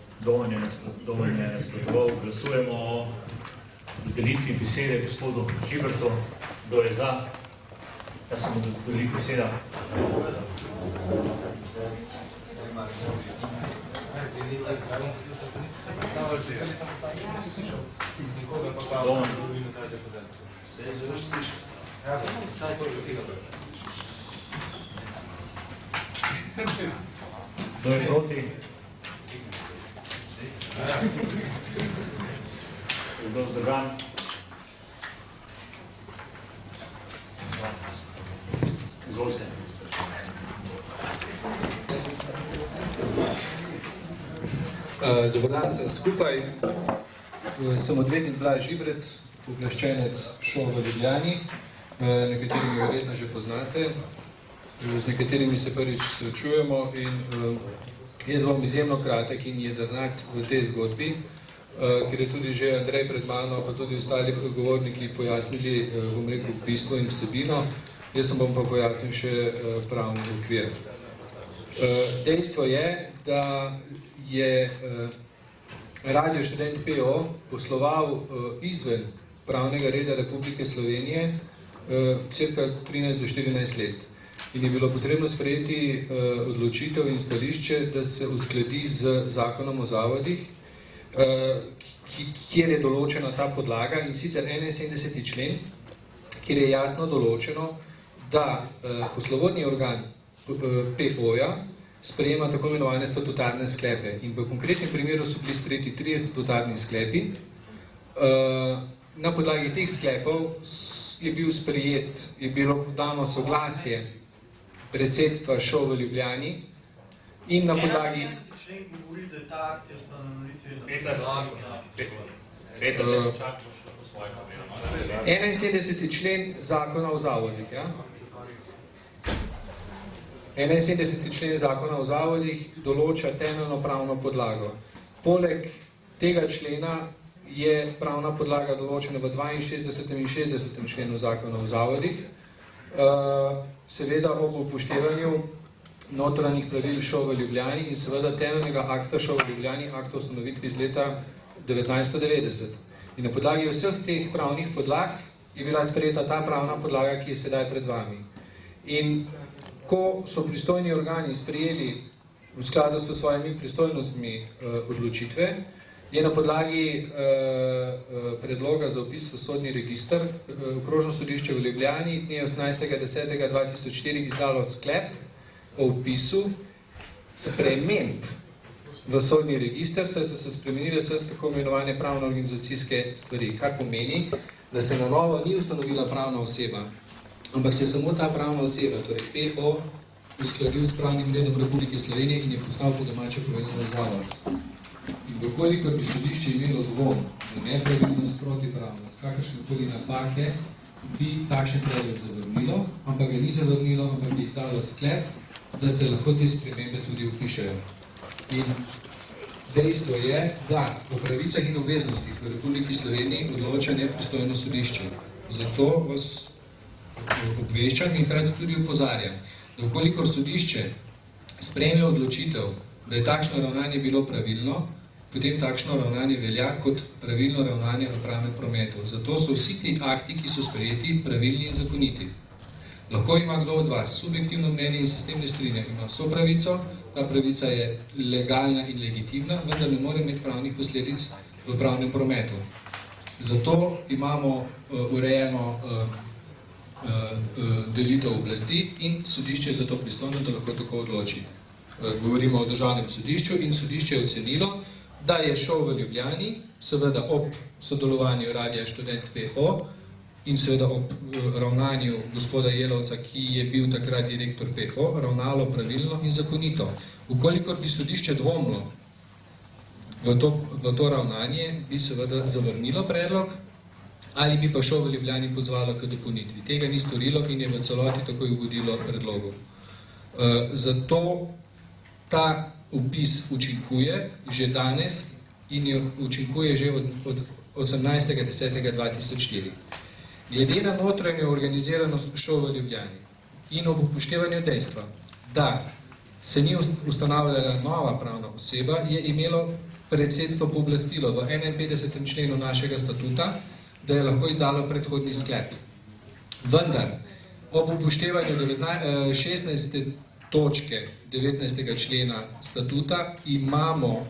Dovolj je nasprotoval. Glasujemo o dodelitvi besede gospodu Žibertu. Kdo je za? Da se mu dodeli beseda. Kdo je proti? Kdo vzdržan? Izvolite. Dobar dan, sem skupaj. Sem odvetnik Blaž Žibret, pooblaščenec ŠOV v Ljubljani. Nekateri mi verjetno že poznate. Z nekaterimi se prvič srečujemo in jaz bom izjemno kratek in jedrnat v tej zgodbi, ker je tudi že Andrej pred mano, pa tudi ostali govorniki pojasnili, bom rekel, bistvo in vsebino. Jaz bom pa pojasnil še pravni okvir. Dejstvo je, da je Radio Študent PO posloval izven pravnega reda Republike Slovenije cirka 13 do 14 let. In je bilo potrebno sprejeti odločitev in stališče, da se uskladi z zakonom o zavodih, kjer je določena ta podlaga, in sicer 71. člen, kjer je jasno določeno, da poslovodni organ PO-ja sprejema tako imenovane statutarne sklepe. In v konkretnem primeru so bili sprejeti 3 statutarni sklepi. Na podlagi teh sklepov je bil sprejet, je bilo podano soglasje predsedstva ŠOV v Ljubljani in na podlagi... člen govori, da je ta akt je ustanovitvi Peter, čakaš po svojem pomenu. 71. člen zakona o zavodih, ja? 71. člen zakona o zavodih določa temeljno pravno podlago. Poleg tega člena je pravna podlaga določena v 62. in 60. členu zakona o zavodih, seveda ob upoštevanju notranjih pravil ŠOV v Ljubljani in seveda temeljnega akta ŠOV v Ljubljani, akta o ustanovitvi iz leta 1990. In na podlagi vseh teh pravnih podlag je bila sprejeta ta pravna podlaga, ki je sedaj pred vami. In ko so pristojni organi sprejeli v skladu s svojimi pristojnostmi odločitve, je na podlagi predloga za vpis v sodni register Okrožno sodišče v Ljubljani dne 18.10.2004 izdalo sklep o vpisu sprememb v sodni register, saj so se spremenile vse tako imenovane pravno-organizacijske stvari, kar pomeni, da se na novo ni ustanovila pravna oseba, ampak se je samo ta pravna oseba, torej PO, uskladil s pravnim redom Republike Slovenije in je postal po domače povedano zavod. In dokolikor bi sodišče imelo dvom na nepravilnost, protipravnost, kakršnekoli napake, bi takšen predlog zavrnilo, ampak ga ni zavrnilo, ampak je izdalo sklep, da se lahko te spremembe tudi vpišejo. In dejstvo je, da o pravicah in obveznostih v Republiki Sloveniji odloča nepristojno sodišče. Zato vas obveščam in hkrati tudi opozarjam, da vkolikor sodišče sprejme odločitev, da je takšno ravnanje bilo pravilno, potem takšno ravnanje velja kot pravilno ravnanje v pravnem prometu. Zato so vsi ti akti, ki so sprejeti, pravilni in zakoniti. Lahko ima kdo od vas subjektivno mnenje in se s tem ne strinja, ima vso pravico, ta pravica je legalna in legitimna, vendar ne more imeti pravnih posledic v pravnem prometu. Zato imamo urejeno delitev oblasti in sodišče je zato pristojno, da lahko tako odloči. Govorimo o državnem sodišču in sodišče je ocenilo, da je šov v Ljubljani, seveda ob sodelovanju Radia Študent PO in seveda ob ravnanju gospoda Jelovca, ki je bil takrat direktor PO, ravnalo pravilno in zakonito. Ukolikor bi sodišče dvomilo v to ravnanje, bi seveda zavrnilo predlog ali bi pa šov v Ljubljani pozvalo k dopolnitvi. Tega ni storilo in je v celoti takoj ugodilo predlogu. Zato ta vpis učinkuje že danes in jo učinkuje že od 18.10.2004. Glede na notranjo organiziranost šov v Ljubljani in ob upoštevanju dejstva, da se ni ustanavljala nova pravna oseba, je imelo predsedstvo pooblastilo v 51. členu našega statuta, da je lahko izdalo predhodni sklep. Vendar, ob upoštevanju 16. točke 19. člena statuta imamo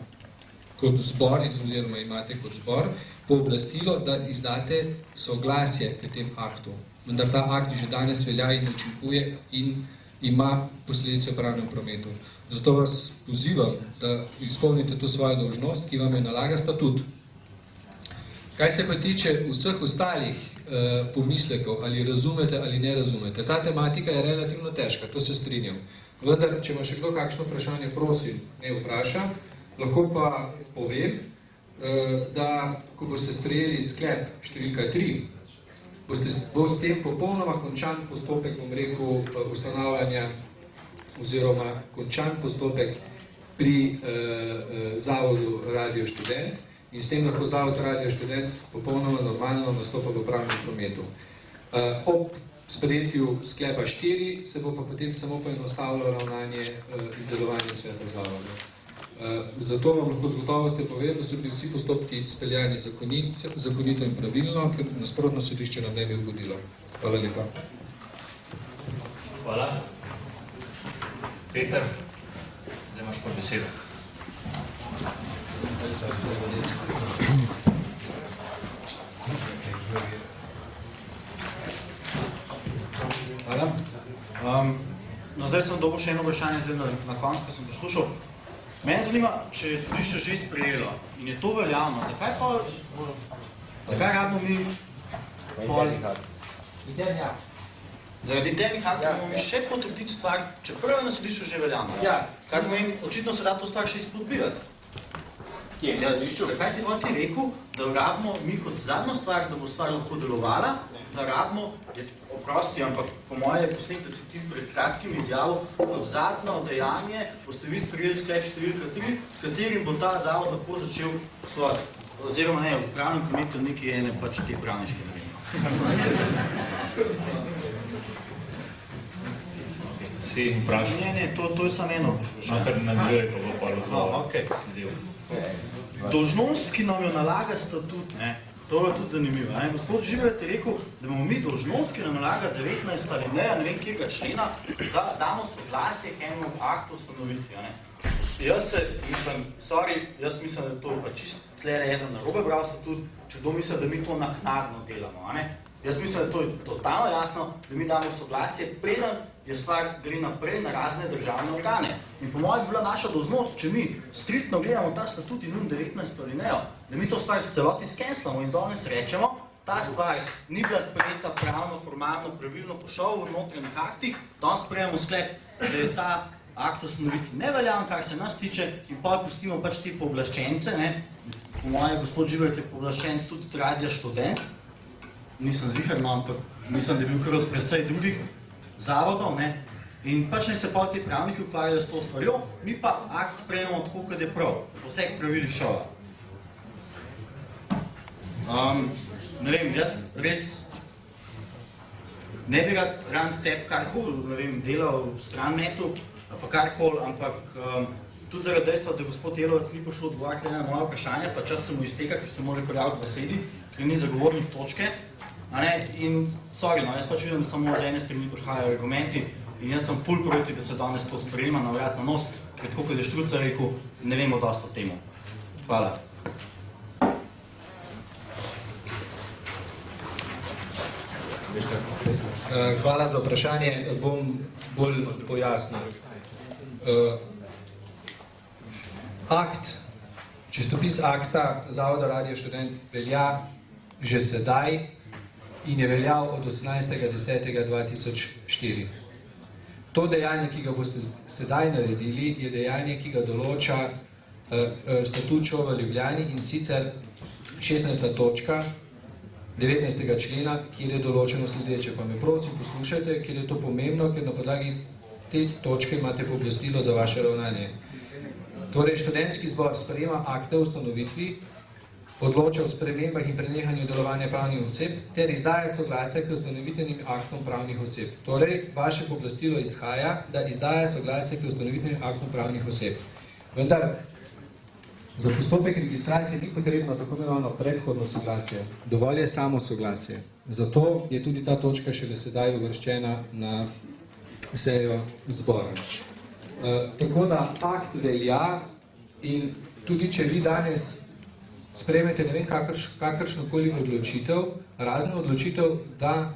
kot zbor, oziroma imate kot zbor, pooblastilo, da izdate soglasje k tem aktu. Vendar ta akt že danes velja in učinkuje in ima posledice v pravnem prometu. Zato vas pozivam, da izpolnite to svojo dolžnost, ki vam je nalaga statut. Kaj se pa tiče vseh ostalih pomislekov, ali razumete ali ne razumete, ta tematika je relativno težka, to se strinjam. Vendar, če ima še kdo kakšno vprašanje, prosim, ne vprašam, lahko pa povem, da ko boste sprejeli sklep številka 3, bo s tem popolnoma končan postopek, bom rekel, ustanavljanja oziroma končan postopek pri zavodu Radio Študent in s tem lahko zavod Radio Študent popolnoma normalno nastopa v pravnem prometu. Ob sprejetju sklepa 4 se bo pa potem samo poenostavilo ravnanje in delovanje sveta zavoda. Zato vam lahko z gotovostjo povem, da so bili vsi postopki speljani zakonito in pravilno, ker nasprotno sodišče nam ne bi ugodilo. Hvala lepa. Hvala. Peter, zdaj imaš pa besedo. Hvala. No, zdaj sem dobil še eno vprašanje, zdaj na koncu, ko sem poslušal. Mene zanima, če je sodišče že sprejelo in je to veljavno, zakaj rabimo mi zaradi internih aktov bomo mi še potrditi stvar, čeprav je na sodišču že veljavno. Kar pomeni, očitno se da to stvar še izpodbivati. Zakaj si ti rekel, da rabimo mi kot zadnjo stvar, da bo stvar lahko delovala, da rabimo, oprosti, ampak po moje poslednje si ti pred kratkim izjavil, kot zadnjo dejanje boste vi sprejeli sklep številka 3, s katerim bo ta zavod lahko začel poslovati. Oziroma ne, v pravnem prometu nekaj ene pač te pravniške naredi. Si vprašal? Ne, to je samo eno. Ker nadaljuje, pa bo pa sledil. Dolžnost, ki nam jo nalaga statut, to je tudi zanimivo. Gospod Žibret je rekel, da bomo mi dolžnost, ki nam nalaga 19 ali ne vem kjerega člena, da damo soglasje k enemu aktu ustanovitvi. Jaz mislim, da to pa čist tlele eden narobe bral statut, če kdo misli, da mi to naknadno delamo. Jaz mislim, da to je totalno jasno, da mi damo soglasje, preden je stvar gre naprej na razne državne organe. In po mojem bi bila naša dolžnost, če mi striktno gledamo ta statut in 19 alinejo, da mi to stvar celoti skenslamo in danes rečemo, ta stvar ni bila sprejeta pravno, formalno, pravilno pošel v notranjih aktih, danes sprejemo sklep, da je ta akt ustanoviti neveljaven, kar se nas tiče, in pa pustimo pač te pooblaščence. Po mojem, gospod Žibret je pooblaščenc tudi Radia Študent, nisem ziherno, ampak mislim, da je bil kar od precej drugih zavodov, in pač ne se pa ti pravniki ukvarjajo s to stvarjo, mi pa akt sprejemamo tako, kot je prav, po vseh pravilih šova. Ne vem, jaz res ne bi rad tebi karkoli, delal v stran metu, pa karkoli, ampak tudi zaradi dejstva, da gospod Jelovec ni prišel odgovarjati na moje vprašanje, pa čas se mu izteka, ker se mora prijaviti k besedi, ker ni zagovornik točke. In sorry, jaz pač vidim, da samo od ene strani prihajajo argumenti in jaz sem ful proti, da se danes to sprejema na vrat na nos, ker tako, kot je Štruca rekel, ne vemo dosti o temu. Hvala. Hvala za vprašanje, bom bolj pojasnil. Čistopis akta Zavoda Radio Študent velja že sedaj in je veljal od 18.10.2004. To dejanje, ki ga boste sedaj naredili, je dejanje, ki ga določa statut ŠOV v Ljubljani in sicer 16. točka 19. člena, kjer je določeno sledeče. Pa me prosim poslušajte, ker je to pomembno, ker na podlagi te točke imate pooblastilo za vaše ravnanje. Torej, študentski zbor sprejema akte o ustanovitvi, odloča o spremembah in prenehanju delovanja pravnih oseb ter izdaja soglasja k ustanovitvenim aktom pravnih oseb. Torej, vaše pooblastilo izhaja, da izdaja soglasja k ustanovitvenim aktom pravnih oseb. Vendar, za postopek registracije ni potrebno tako imenovano predhodno soglasje, dovolj je samo soglasje. Zato je tudi ta točka šele sedaj uvrščena na sejo zbora. Tako da akt velja in tudi če vi danes sprejmete ne vem kakršnokoli odločitev, razen odločitev, da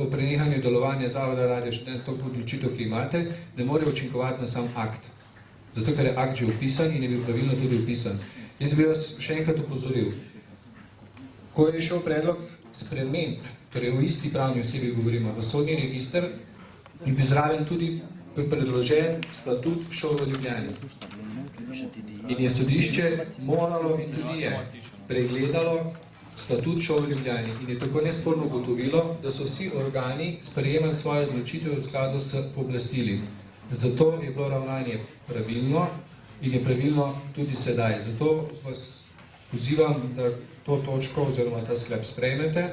o prenehanju delovanja Zavoda Radio Študent, to odločitev, ki imate, ne more učinkovati na sam akt. Zato, ker je akt že opisan in je bil pravilno tudi opisan. Jaz bi vas še enkrat opozoril. Ko je šel predlog sprememb, torej o isti pravni osebi govorimo, v sodni register, in bi zraven tudi predložen statut ŠOV v Ljubljani. In je sodišče moralo in tudi je pregledalo statut ŠOV v Ljubljani in je tako nesporno ugotovilo, da so vsi organi sprejemali svoje odločitve v skladu s pooblastili. Zato je bilo ravnanje pravilno in je pravilno tudi sedaj. Zato vas pozivam, da to točko oziroma ta sklep sprejmete.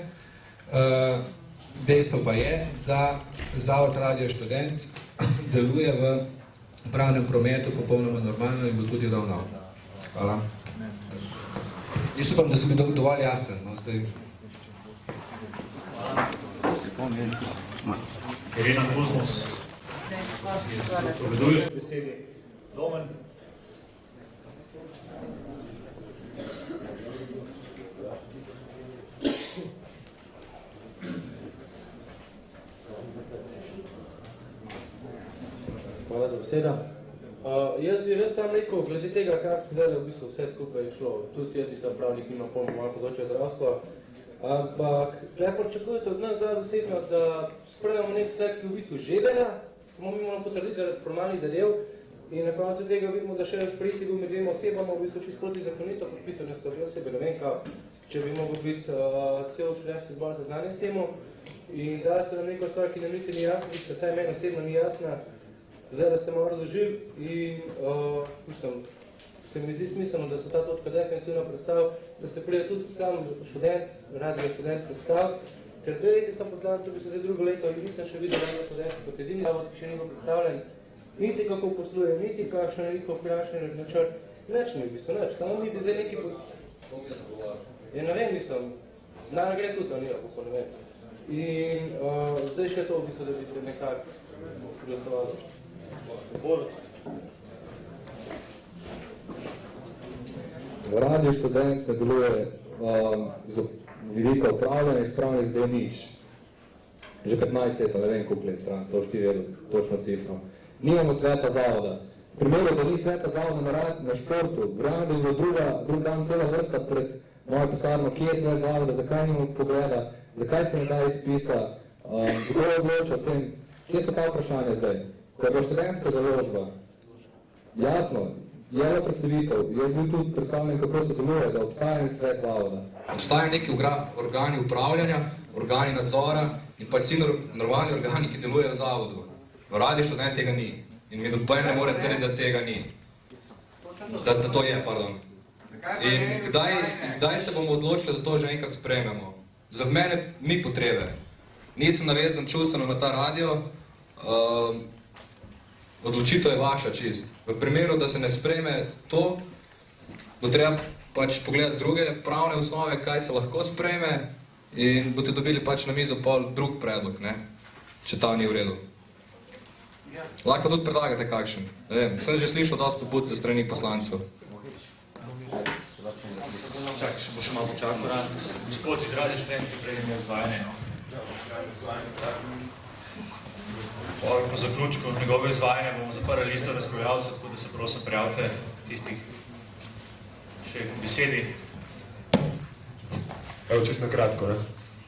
Dejstvo pa je, da Zavod Radio Študent deluje v pravnem prometu popolnoma normalno in bo tudi ravnal. Hvala. Jaz upam, da sem bil dovolj jasen. Irena Kuzmos. Poveduješ besedi. Domen. Hvala za besedo. Jaz bi rad sam rekel, glede tega, kar ste zdaj v bistvu vse skupaj je šlo. Tudi jaz sem pravnik, nimam pojma malo področja zdravstva. Ampak, kaj pričakujete od nas zdaj besedno, da sprejmemo nek sklep, ki v bistvu že velja, samo mi moramo potrditi zaradi formalnih zadev in na koncu tega vidimo, da še sprejeti bil med dvema osebama v bistvu čisto protizakonito podpisane stavne osebe. Ne vem, če bi mogel biti cel študentski zbor seznanjen s temu. In dali ste nam neko stvar, ki nam niti ni jasna, ki vsaj meni osebno ni jasna. Zdaj, da ste malo razložili in se mi zdi smiselno, da se ta točka definitivno predstavi, da ste prije tudi sam študent, radio študent predstavil, ker 2 leti sem poslancev, bi se zdaj drugo leto in nisem še videl radio študent kot edini zavod, ki še ni bil predstavljen, niti kako posluje, niti kakšen je njihov finančni načrt, nič ni v bistvu, nič, samo mi bi zdaj neki ja, ne vem, naj gre tudi, ali kako ne vem. In zdaj še to v bistvu, da bi se nekako glasovalo. Radio Študent ne deluje z vidika upravljanja in spravljanja zdaj nič. Že 15 let, ne vem koliko let, to šti vedel, točno cifro. Nimamo sveta zavoda. V primeru, da ni sveta zavoda na športu, verjamem, da je bilo drug dan cela vrsta pred mojo pisarno, kje je svet zavoda, zakaj nimamo pogleda, zakaj se ne da izpisa, kdo je odločil o tem, kje so ta vprašanja zdaj. Ko je bila študentska založba, jasno, je bilo predstavitev, je bil tudi predstavljen, kako se deluje, da obstaja en svet zavoda. Obstajajo neki organi upravljanja, organi nadzora in pa vsi normalni organi, ki delujejo v zavodu. V Radio Študent tega ni. In mi noben ne more trditi, da tega ni. Da to je, pardon. In kdaj se bomo odločili, da to že enkrat sprejmemo? Za mene ni potrebe. Nisem navezan čustveno na ta radio. odločitev je vaša čist. V primeru, da se ne sprejme to, bo treba pač pogledati druge pravne osnove, kaj se lahko sprejme in boste dobili pač na mizo pol drug predlog, ne? Če ta ni v redu. Lahko tudi predlagate kakšen. Sem že slišal dosti pobud za strani poslancev. Čakaj, še bo še malo počakal rad. Gospod izradi študent, ki prej imel izvajanje. Po zaključku njegove izvajanja bomo zaprli listo razpravljavcev, tako da se prosim prijavite tistih še k besedi. Evo, čisto na kratko, ne?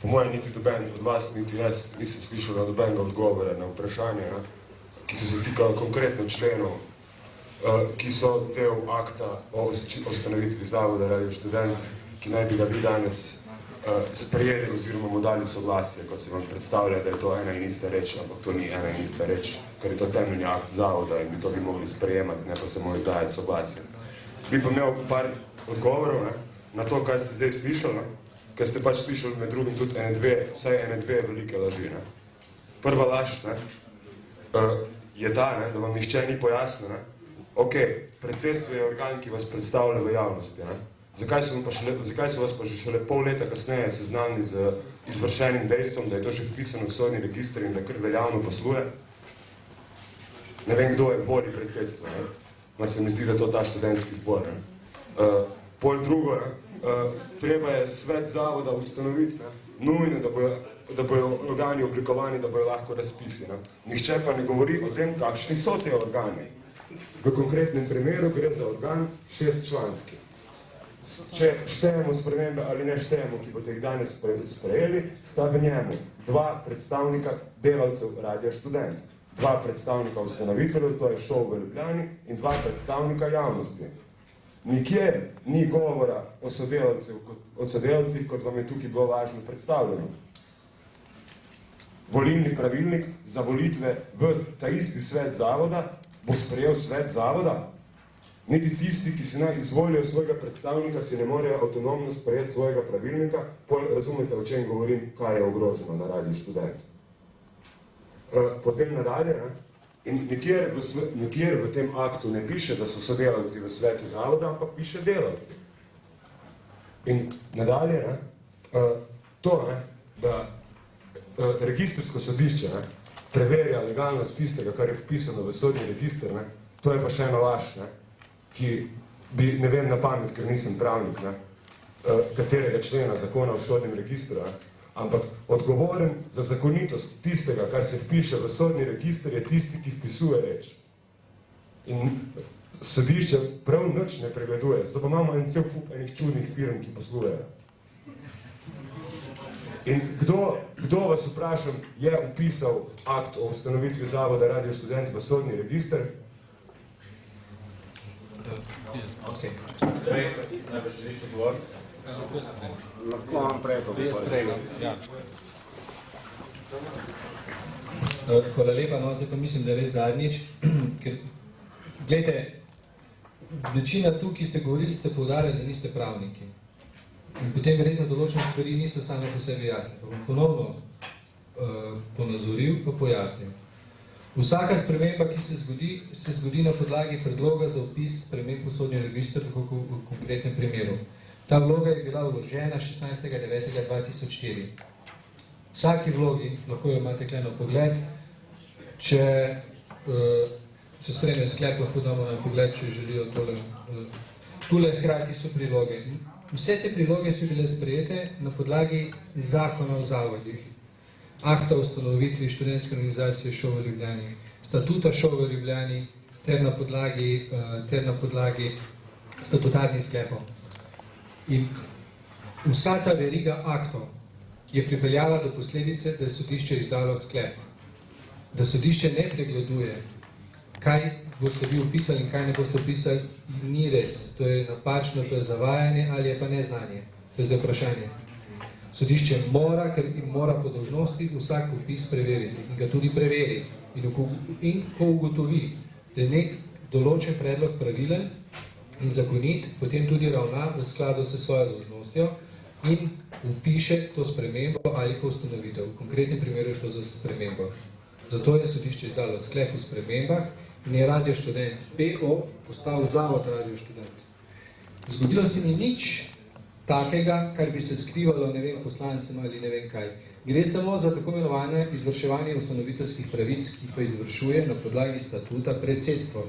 Po mojem niti doben od vas, niti jaz nisem slišal na dobenega odgovora na vprašanje, ne? Ki so se tikali konkretno členov, ki so del akta o ustanovitvi Zavoda Radio Študent, ki naj bi ga vi danes sprejeli oziroma mu dali soglasje, kot se vam predstavlja, da je to ena in ista reč, ampak to ni ena in ista reč, ker je to temeljni akt Zavoda in bi to bi mogli sprejemati, ne pa samo izdajati soglasje. Bi pa imel par odgovorov, ne, na to, kaj ste zdaj slišali, ker ste pač slišali med drugim tudi vsaj ene dve velike laži. Ne. Prva laž ne, je ta, ne, da vam nihče ni pojasnil, ne. Ok, predsedstvo je organ, ki vas predstavlja v javnosti. Ne. Zakaj so vas pa že šele pol leta kasneje seznanili z izvršenim dejstvom, da je to že vpisano v sodni register in da kar veljavno posluje? Ne vem, kdo je vodi predsedstva. Ne. Ma se mi zdi, da je to ta študentski zbor. Ne. Pol drugo, ne. Treba je svet zavoda ustanoviti, ne. Nujno, da bojo organi oblikovani, da bojo lahko razpisi. Ne. Nihče pa ne govori o tem, kakšni so te organi. V konkretnem primeru gre za organ 6-članski. Če štejemo spremembe ali ne štejemo, ki boste jih danes sprejeli, sta v njemu 2 predstavnika delavcev Radia Študent, 2 predstavnika ustanoviteljev, to je šov v Ljubljani, in 2 predstavnika javnosti. Nikjer ni govora o sodelavcih, kot vam je tukaj bilo važno predstavljeno. Volilni pravilnik za volitve v ta isti svet zavoda bo sprejel svet zavoda. Niti tisti, ki si naj izvolijo svojega predstavnika, si ne morejo avtonomno sprejeti svojega pravilnika, pol razumete, o čem govorim, kaj je ogroženo na Radiu Študent. Potem nadalje, ne? In nikjer v tem aktu ne piše, da so sodelavci v svetu zavoda, ampak piše delavci. In nadalje, ne? To, ne? Da registrsko sodišče ne? Preverja legalnost tistega, kar je vpisano v sodni register, ne? To je pa še ena laž, ne? Ki bi, ne vem na pamet, ker nisem pravnik, ne? Katerega člena zakona v sodnem registru, ne? Ampak odgovoren za zakonitost tistega, kar se vpiše v sodni register, je tisti, ki vpisuje reč. In sodišče prav nič ne pregleduje, zato pa imamo en cel kup enih čudnih firm, ki poslujejo. In kdo vas vprašam, je vpisal akt o ustanovitvi Zavoda Radio Študent v sodni register? Najbolj želiš odgovoriti? Lahko vam prej to Hvala lepa, no zdaj pa mislim, da je res zadnjič, ker, gledajte, večina tu, ki ste govorili, ste poudarjali, da niste pravniki. In potem verjetno določene stvari niso same po sebi jasne. Pa bom ponovno ponazoril, pa pojasnil. Vsaka sprememba, ki se zgodi na podlagi predloga za vpis sprememb v sodni register, tako v konkretnem primeru. Ta vloga je bila vložena 16.9.2004. Vsaki vlogi, lahko jo imate tukaj na pogled, če se sprejme sklep, lahko damo na pogled, če želijo tole. Tule hkrati so priloge. Vse te priloge so bile sprejete na podlagi zakona o zavodih, akta o ustanovitvi študentske organizacije Šov v Ljubljani, statuta Šov v Ljubljani ter na podlagi statutarnih sklepov. In vsa ta veriga aktov je pripeljala do posledice, da je sodišče izdalo sklep. Da sodišče ne pregleduje, kaj boste vi upisali in kaj ne boste upisali, ni res. To je napačno, to je zavajanje ali je pa neznanje. To je zdaj vprašanje. Sodišče mora, ker mora po dolžnosti vsak upis preveriti in ga tudi preveri. In ko ugotovi, da je nek določen predlog pravilen in zakonit, potem tudi ravna v skladu s svojo dolžnostjo in vpiše to spremembo ali pa ustanovitev. V konkretnem primeru je šlo za spremembo. Zato je sodišče izdalo sklep o spremembah in je Radio Študent PO postal zavod Radio Študent. Zgodilo se ni nič takega, kar bi se skrivalo, ne vem, poslancem ali ne vem kaj. Gre samo za tako imenovane izvrševanje ustanoviteljskih pravic, ki pa izvršuje na podlagi statuta predsedstvo.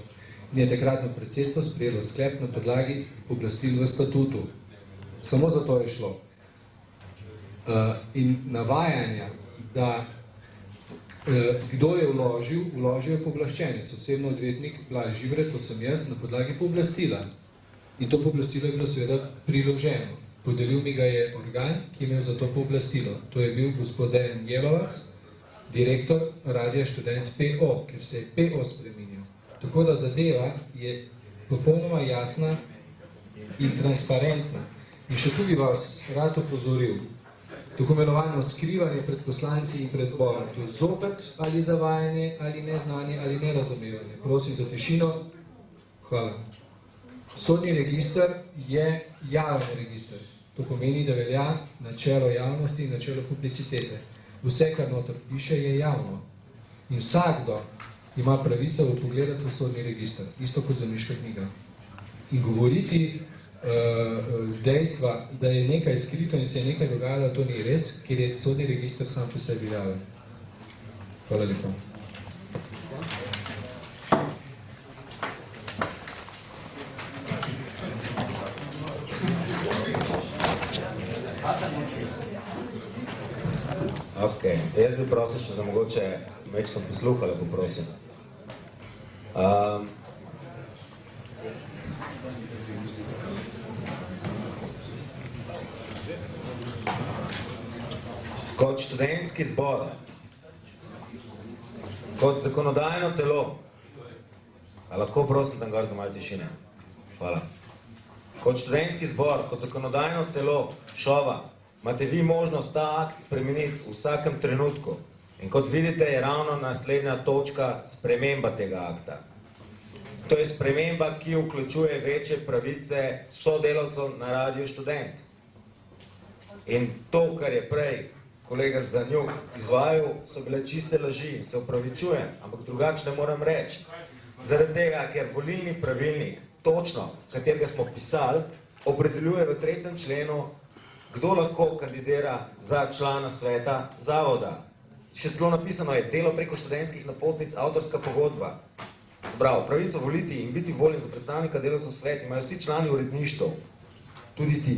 In je takratno predsedstvo sprejelo sklep na podlagi oblastil v statutu. Samo za to je šlo. In navajanja, da kdo je vložil je pooblaščenec, osebno odvetnik Blaž Žibret, to sem jaz, na podlagi pooblastila. In to pooblastilo je bilo seveda priloženo. Podelil mi ga je organ, ki je imel za to pooblastilo. To je bil gospod Dejan Jelovac, direktor Radia Študent PO, ker se je PO spremenil. Tako da zadeva je popolnoma jasna in transparentna. In še tu bi vas rad opozoril, tako imenovano skrivanje pred poslanci in pred zborom. To je zopet ali zavajanje, ali neznanje, ali nerazumevanje. Prosim za tišino. Hvala. Sodni register je javen register. To pomeni, da velja načelo javnosti in načelo publicitete. Vse, kar noter piše, je javno. In vsakdo ima pravico vpogledati v sodni register, isto kot zemljiška knjiga. In govoriti dejstva, da je nekaj skrito in se je nekaj dogajalo, to ni res, ker je sodni register sam po sebi javen. Hvala lepa. Ok, jaz bi prosil še za mogoče mečkam posluha, lepo prosim. Kot študentski zbor, kot zakonodajno telo, a lahko prosim tam gor za malo tišine? Hvala. Kot študentski zbor, kot zakonodajno telo ŠOVA, imate vi možnost ta akt spremeniti v vsakem trenutku. In kot vidite, je ravno naslednja točka sprememba tega akta. To je sprememba, ki vključuje večje pravice sodelavcev na Radio Študent. In to, kar je prej kolega Zanjuk izvajal, so bile čiste laži, se opravičujem, ampak drugače ne moram reči. Zaradi tega, ker volilni pravilnik, točno, katerega smo pisali, opredeljuje v 3. členu, kdo lahko kandidira za člana sveta zavoda. Še celo napisano je delo preko študentskih napotnic, avtorska pogodba. Bravo, pravico voliti in biti voljen za predstavnika delavcev svet imajo vsi člani uredništv, tudi ti,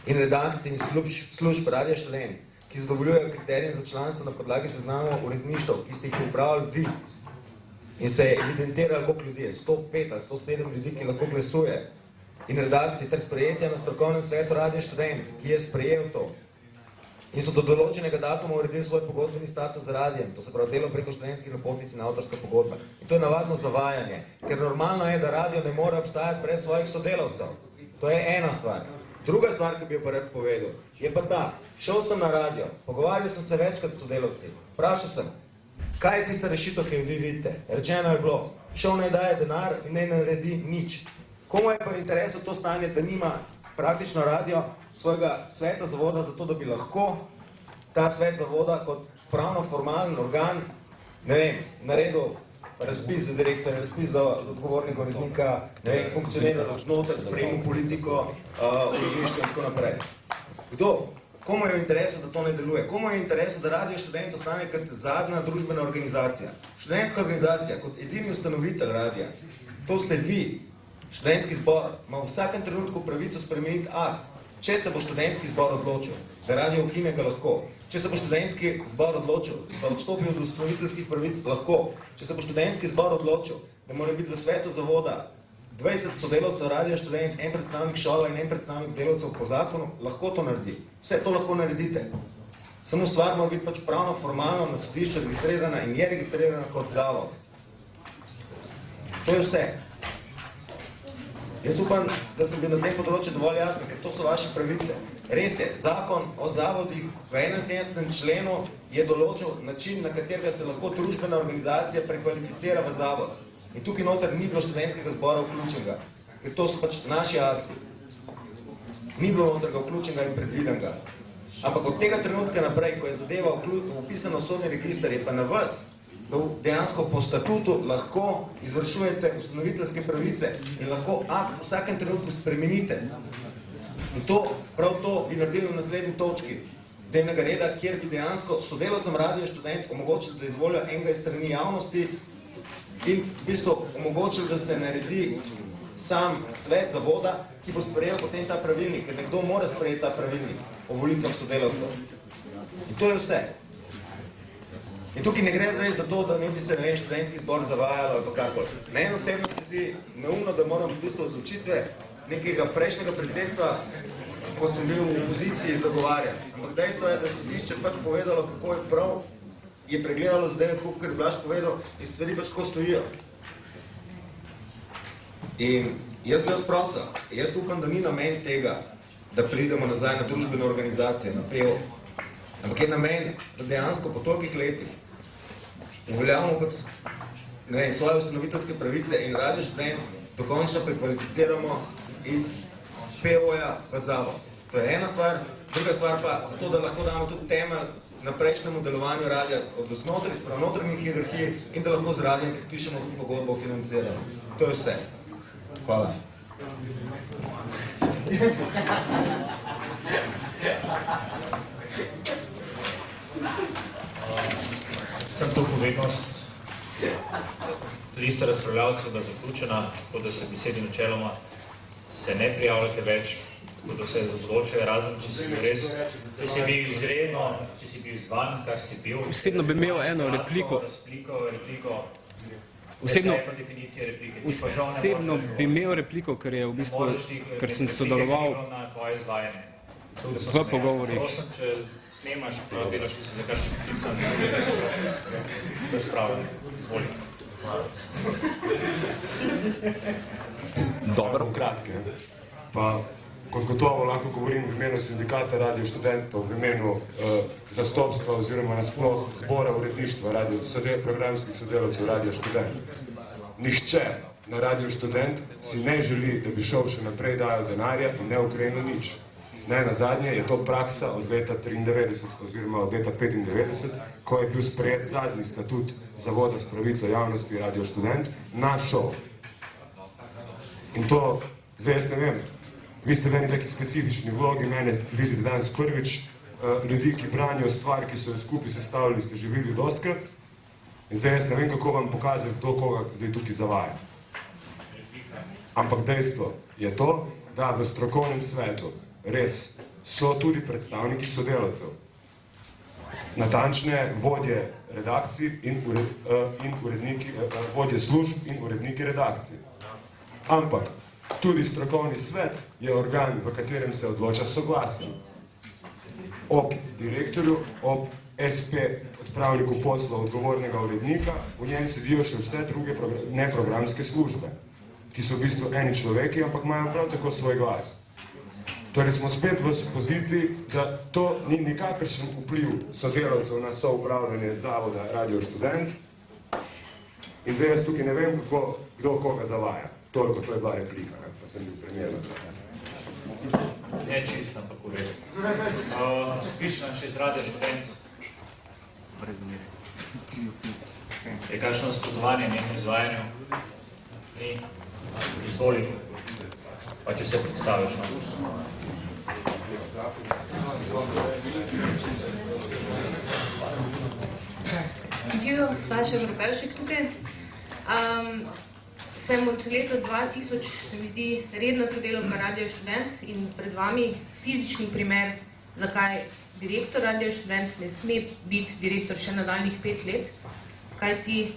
in redakcij in služb Radia Študent, ki zadovoljujejo kriterijem za članstvo na podlagi seznamov uredništv, ki ste jih upravljali vi. In se je evidentirali koliko ljudi je, 105 ali 107 ljudi, ki lahko glasuje. In redakcij ter sprejetja na strokovnem svetu Radio Študent, ki je sprejel to. In so do določenega datuma uredili svoj pogodbeni status z radijem, to se pravi delo preko študentskih napotnic in avtorska pogodba. In to je navadno zavajanje, ker normalno je, da radio ne more obstajati brez svojih sodelavcev. To je ena stvar. Druga stvar, ki bi jo pa rad povedal, je pa ta, šel sem na radio, pogovarjal sem se večkrat s sodelavci, vprašal sem, kaj je tista rešitev, ki jo vi vidite? Rečeno je bilo, šel naj daje denar in ne naredi nič. Komu je pa interesu to stanje, da nima praktično radio svojega sveta zavoda, zato da bi lahko ta svet zavoda kot pravno formalen organ, ne vem, naredil razpis za direktorja, razpis za odgovornega urednika, ne vem, funkcionira raznoter, sprejemu politiko, uredništvo in tako naprej. Kdo? Komu je v interesu, da to ne deluje? Komu je v interesu, da Radio Študent ostane kot zadnja družbena organizacija? Študentska organizacija, kot edini ustanovitelj radija, to ste vi. Študentski zbor ima v vsakem trenutku pravico spremeniti akt. Če se bo študentski zbor odločil, da radio ukine, ga lahko. Če se bo študentski zbor odločil, da odstopi od ustanoviteljskih pravic, lahko. Če se bo študentski zbor odločil, da mora biti v svetu zavoda 20 sodelavcev Radio Študent, en predstavnik ŠOVA in en predstavnik delavcev po zakonu, lahko to naredi. Vse to lahko naredite. Samo stvar mora biti pač pravno, formalno na sodišču registrirana in je registrirana kot zavod. To je vse. Jaz upam, da sem bil na tem področju dovolj jasno, ker to so vaše pravice. Res je, zakon o zavodih v 71. členu je določil način, na katerega se lahko družbena organizacija prekvalificira v zavod. In tukaj noter ni bilo študentskega zbora vključenega, ker to so pač naši akti. Ni bilo noter ga vključenega in predvidenega. Ampak od tega trenutka naprej, ko je zadeva upisana v sodni register, je pa na vas, da dejansko po statutu lahko izvršujete ustanoviteljske pravice in lahko akt v vsakem trenutku spremenite. In prav to bi naredili v naslednji točki dnevnega reda, kjer bi dejansko sodelavcem Radio Študent omogočili, da izvolijo enega iz strani javnosti in v bistvu omogočili, da se naredi sam svet zavoda, ki bo sprejel potem ta pravilnik, ker nekdo mora sprejeti ta pravilnik o volitvah sodelavcev. In to je vse. In tukaj ne gre zdaj za to, da ne bi se študentski zbor zavajalo ali pa karkoli. Meni osebno se zdi neumno, da moram v bistvu odločitve nekega prejšnjega predsedstva, ko sem bil v opoziciji, zagovarjan. Ampak dejstvo je, da sodišče pač povedalo, kako je prav, je pregledalo zadeve, kot je Blaž povedal, in stvari pač tako stojijo. In jaz bi vas prosil, jaz upam, da ni namen tega, da pridemo nazaj na družbene organizacije, na PO. Ampak je namen, da dejansko po tolikih letih uveljavimo pač svoje ustanoviteljske pravice in Radio Študent dokončno prekvalificiramo iz PO-ja v zavod. To je ena stvar. Druga stvar pa, zato da lahko damo tudi temelj na prejšnjemu delovanju radia od znotraj, spravo notranjih hierarhij in da lahko z radijem podpišemo pogodbo o financiranju. To je vse. Hvala. Sem to povednost. Lista razpravljavcev je zaključena, tako da se besedi načeloma se ne prijavljate več, tako da se odločajo, razen če si bil res, če si bil izredno, če si bil izvan, kar si bil. Osebno bi imel eno repliko. Osebno bi imel repliko, ker je v bistvu, ker sem sodeloval v pogovorih. Prosim, če snemaš, prav delaš, ki se za kar še poklicam, da spravljam. Izvolim. Dobro. Kratke. Pa kot gotovo lahko govorim v imenu sindikata Radio Študentov, v imenu zastopstva oziroma nasploh zbora uredništva programskih sodelavcev Radio Študent. Nihče na Radio Študent si ne želi, da bi šel še naprej dajal denarja in ne ukrenil nič. Ne, nazadnje je to praksa od leta 1993 oziroma od leta 1995, ko je bil sprejet zadnji statut Zavoda s pravico javnosti Radio Študent na šov. In to, zdaj jaz ne vem, vi ste v eni taki specifični vlogi, mene vidite danes prvič, ljudi, ki branijo stvar, ki so jo skupaj sestavili, ste že videli dostkrat, in zdaj jaz ne vem, kako vam pokazati, kdo koga zdaj tukaj zavaja. Ampak dejstvo je to, da v strokovnem svetu res so tudi predstavniki sodelavcev, natančne vodje redakcij in uredniki, vodje služb in uredniki redakcij. Ampak tudi strokovni svet je organ, v katerem se odloča soglasje. Ob direktorju, ob SP, odpravniku posla odgovornega urednika, v njem sedijo še vse druge neprogramske službe, ki so v bistvu eni človeki, ampak imajo prav tako svoj glas. Torej smo spet v poziciji, da to ni nikakršen vpliv sodelavcev na soupravljanje zavoda Radio Študent. In zdaj jaz tukaj ne vem, kdo koga zavaja. Toliko, to je bila replika, pa sem bil primerno. Ne čisto, ampak v redu. Pišem še iz Radio Študent. Je kakšno nasprotovanje njenem izvajanju? Ni. Izvolim. Pa če se predstaviš. Živijo, Saša Vrbelšek tukaj. Sem od leta 2000, se mi zdi, redna sodelavka Radio Študent in pred vami fizični primer, zakaj direktor Radio Študent ne sme biti direktor še nadaljnjih 5 let, kajti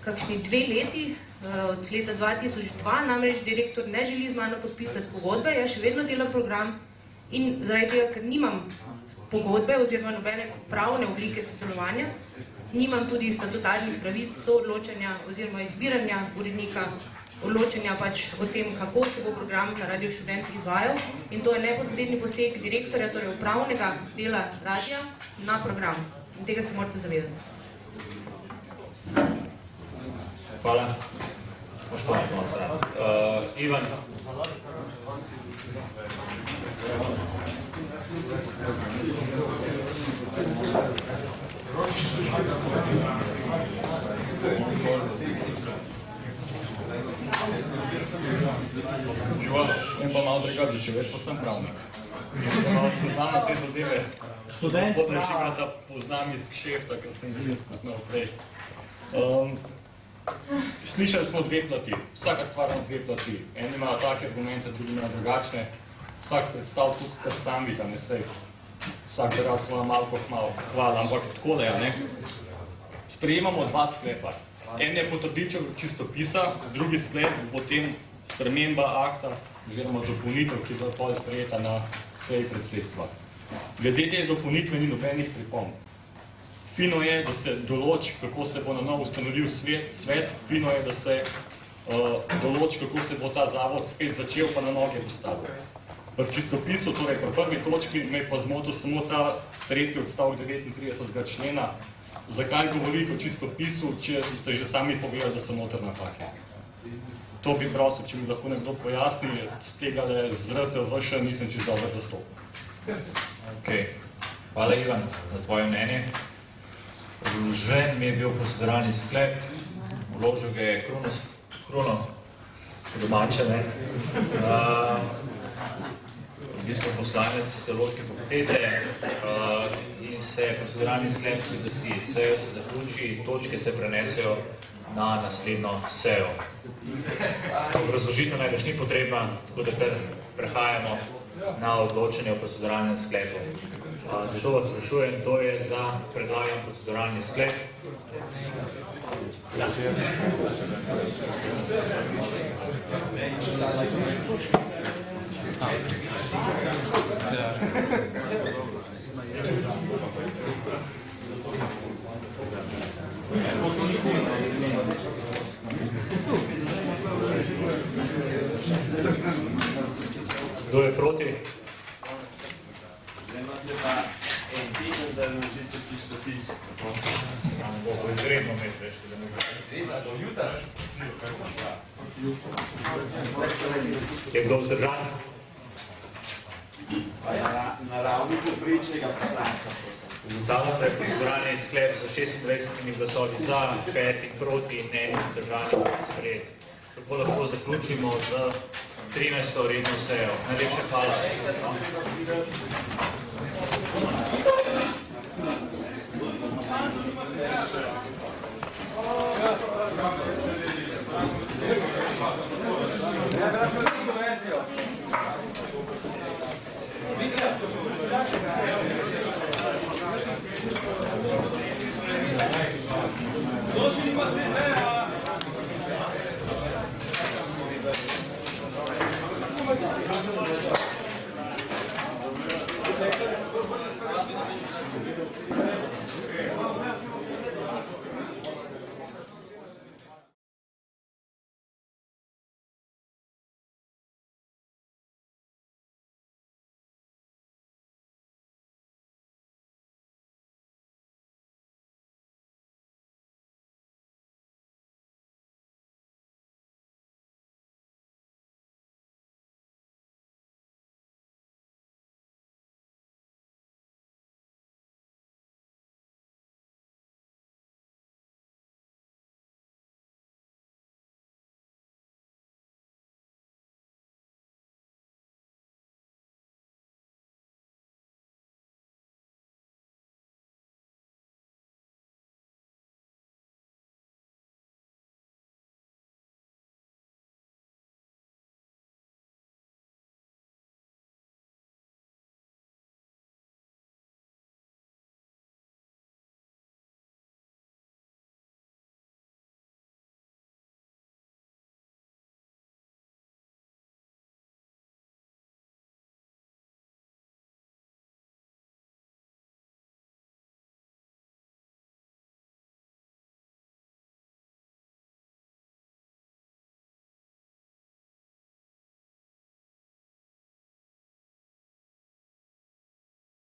kakšni 2 leti, od leta 2002, namreč direktor ne želi z mano podpisati pogodbe, jaz še vedno delam program in zaradi tega, ker nimam pogodbe oziroma nobene pravne oblike sodelovanja, nimam tudi statutarnih pravic soodločanja oziroma izbiranja urednika, odločanja pač o tem, kako se bo program na Radio Študent izvajal in to je neposredni poseg direktorja, torej upravnega dela radija na program in tega se morate zavedati. Hvala. Ivan. Živa, in pa malo drugače začel, jaz pa sem pravnik. Malo poznam na te zadeve. Gospodna Šibrata poznam iz kšefta, ker sem že spoznal prej. Slišali smo dve plati, vsaka stvar ima dve plati. Eni imajo take argumente, drugi imajo drugačne. Vsak predstav tukaj, kar sam vidi, ne sej. Vsak rad svojo malo kot malo. Hvala, ampak takole, ne. Sprejemamo dva sklepa. En je potrditev čistopisa, drugi sklep bo potem sprememba akta oziroma dopolnitev, ki je bila potem sprejeta na seji predsedstva. Glede te dopolnitve ni nobenih pripomb. Fino je, da se določi, kako se bo na novo ustanovil svet, fino je, da se določi, kako se bo ta zavod spet začel pa na noge postavil. Pri čistopisu, torej pri prvi točki, me je pa zmotil samo ta tretji odstavek 39. člena. Zakaj govoriti o čistopisu, če ste že sami povedali, da so noter napake? To bi prosil, če mi lahko nekdo pojasni, z tega zrtev vrša nisem čez dobro zastopen. Hvala, Ivan, za tvoje mnenje. Vložen mi je bil proceduralni sklep, vložil ga je Kruno, domače, ne? V bistvu poslanec teološke fakultete in se proceduralni sklep glasi, sejo se zaključi, točke se prenesejo na naslednjo sejo. Obrazložitev največ ni potrebna, tako da kar prehajamo na odločanje o proceduralnem sklepu. Zato vas sprašujem, kdo je za predlagan proceduralni sklep? Ja. Kdo je proti? Imate pa en teden, da naredite čistopis. Bo izredno med več, da ne bo. Do jutra? Je kdo vzdržan? Na ravni povprečnega poslanca. Ugotavljam, da je proceduralni sklep z 26 glasovi za, 5 proti in 1 vzdržanim sprejet. Tako lahko zaključimo z 13. redno sejo. Najlepša hvala.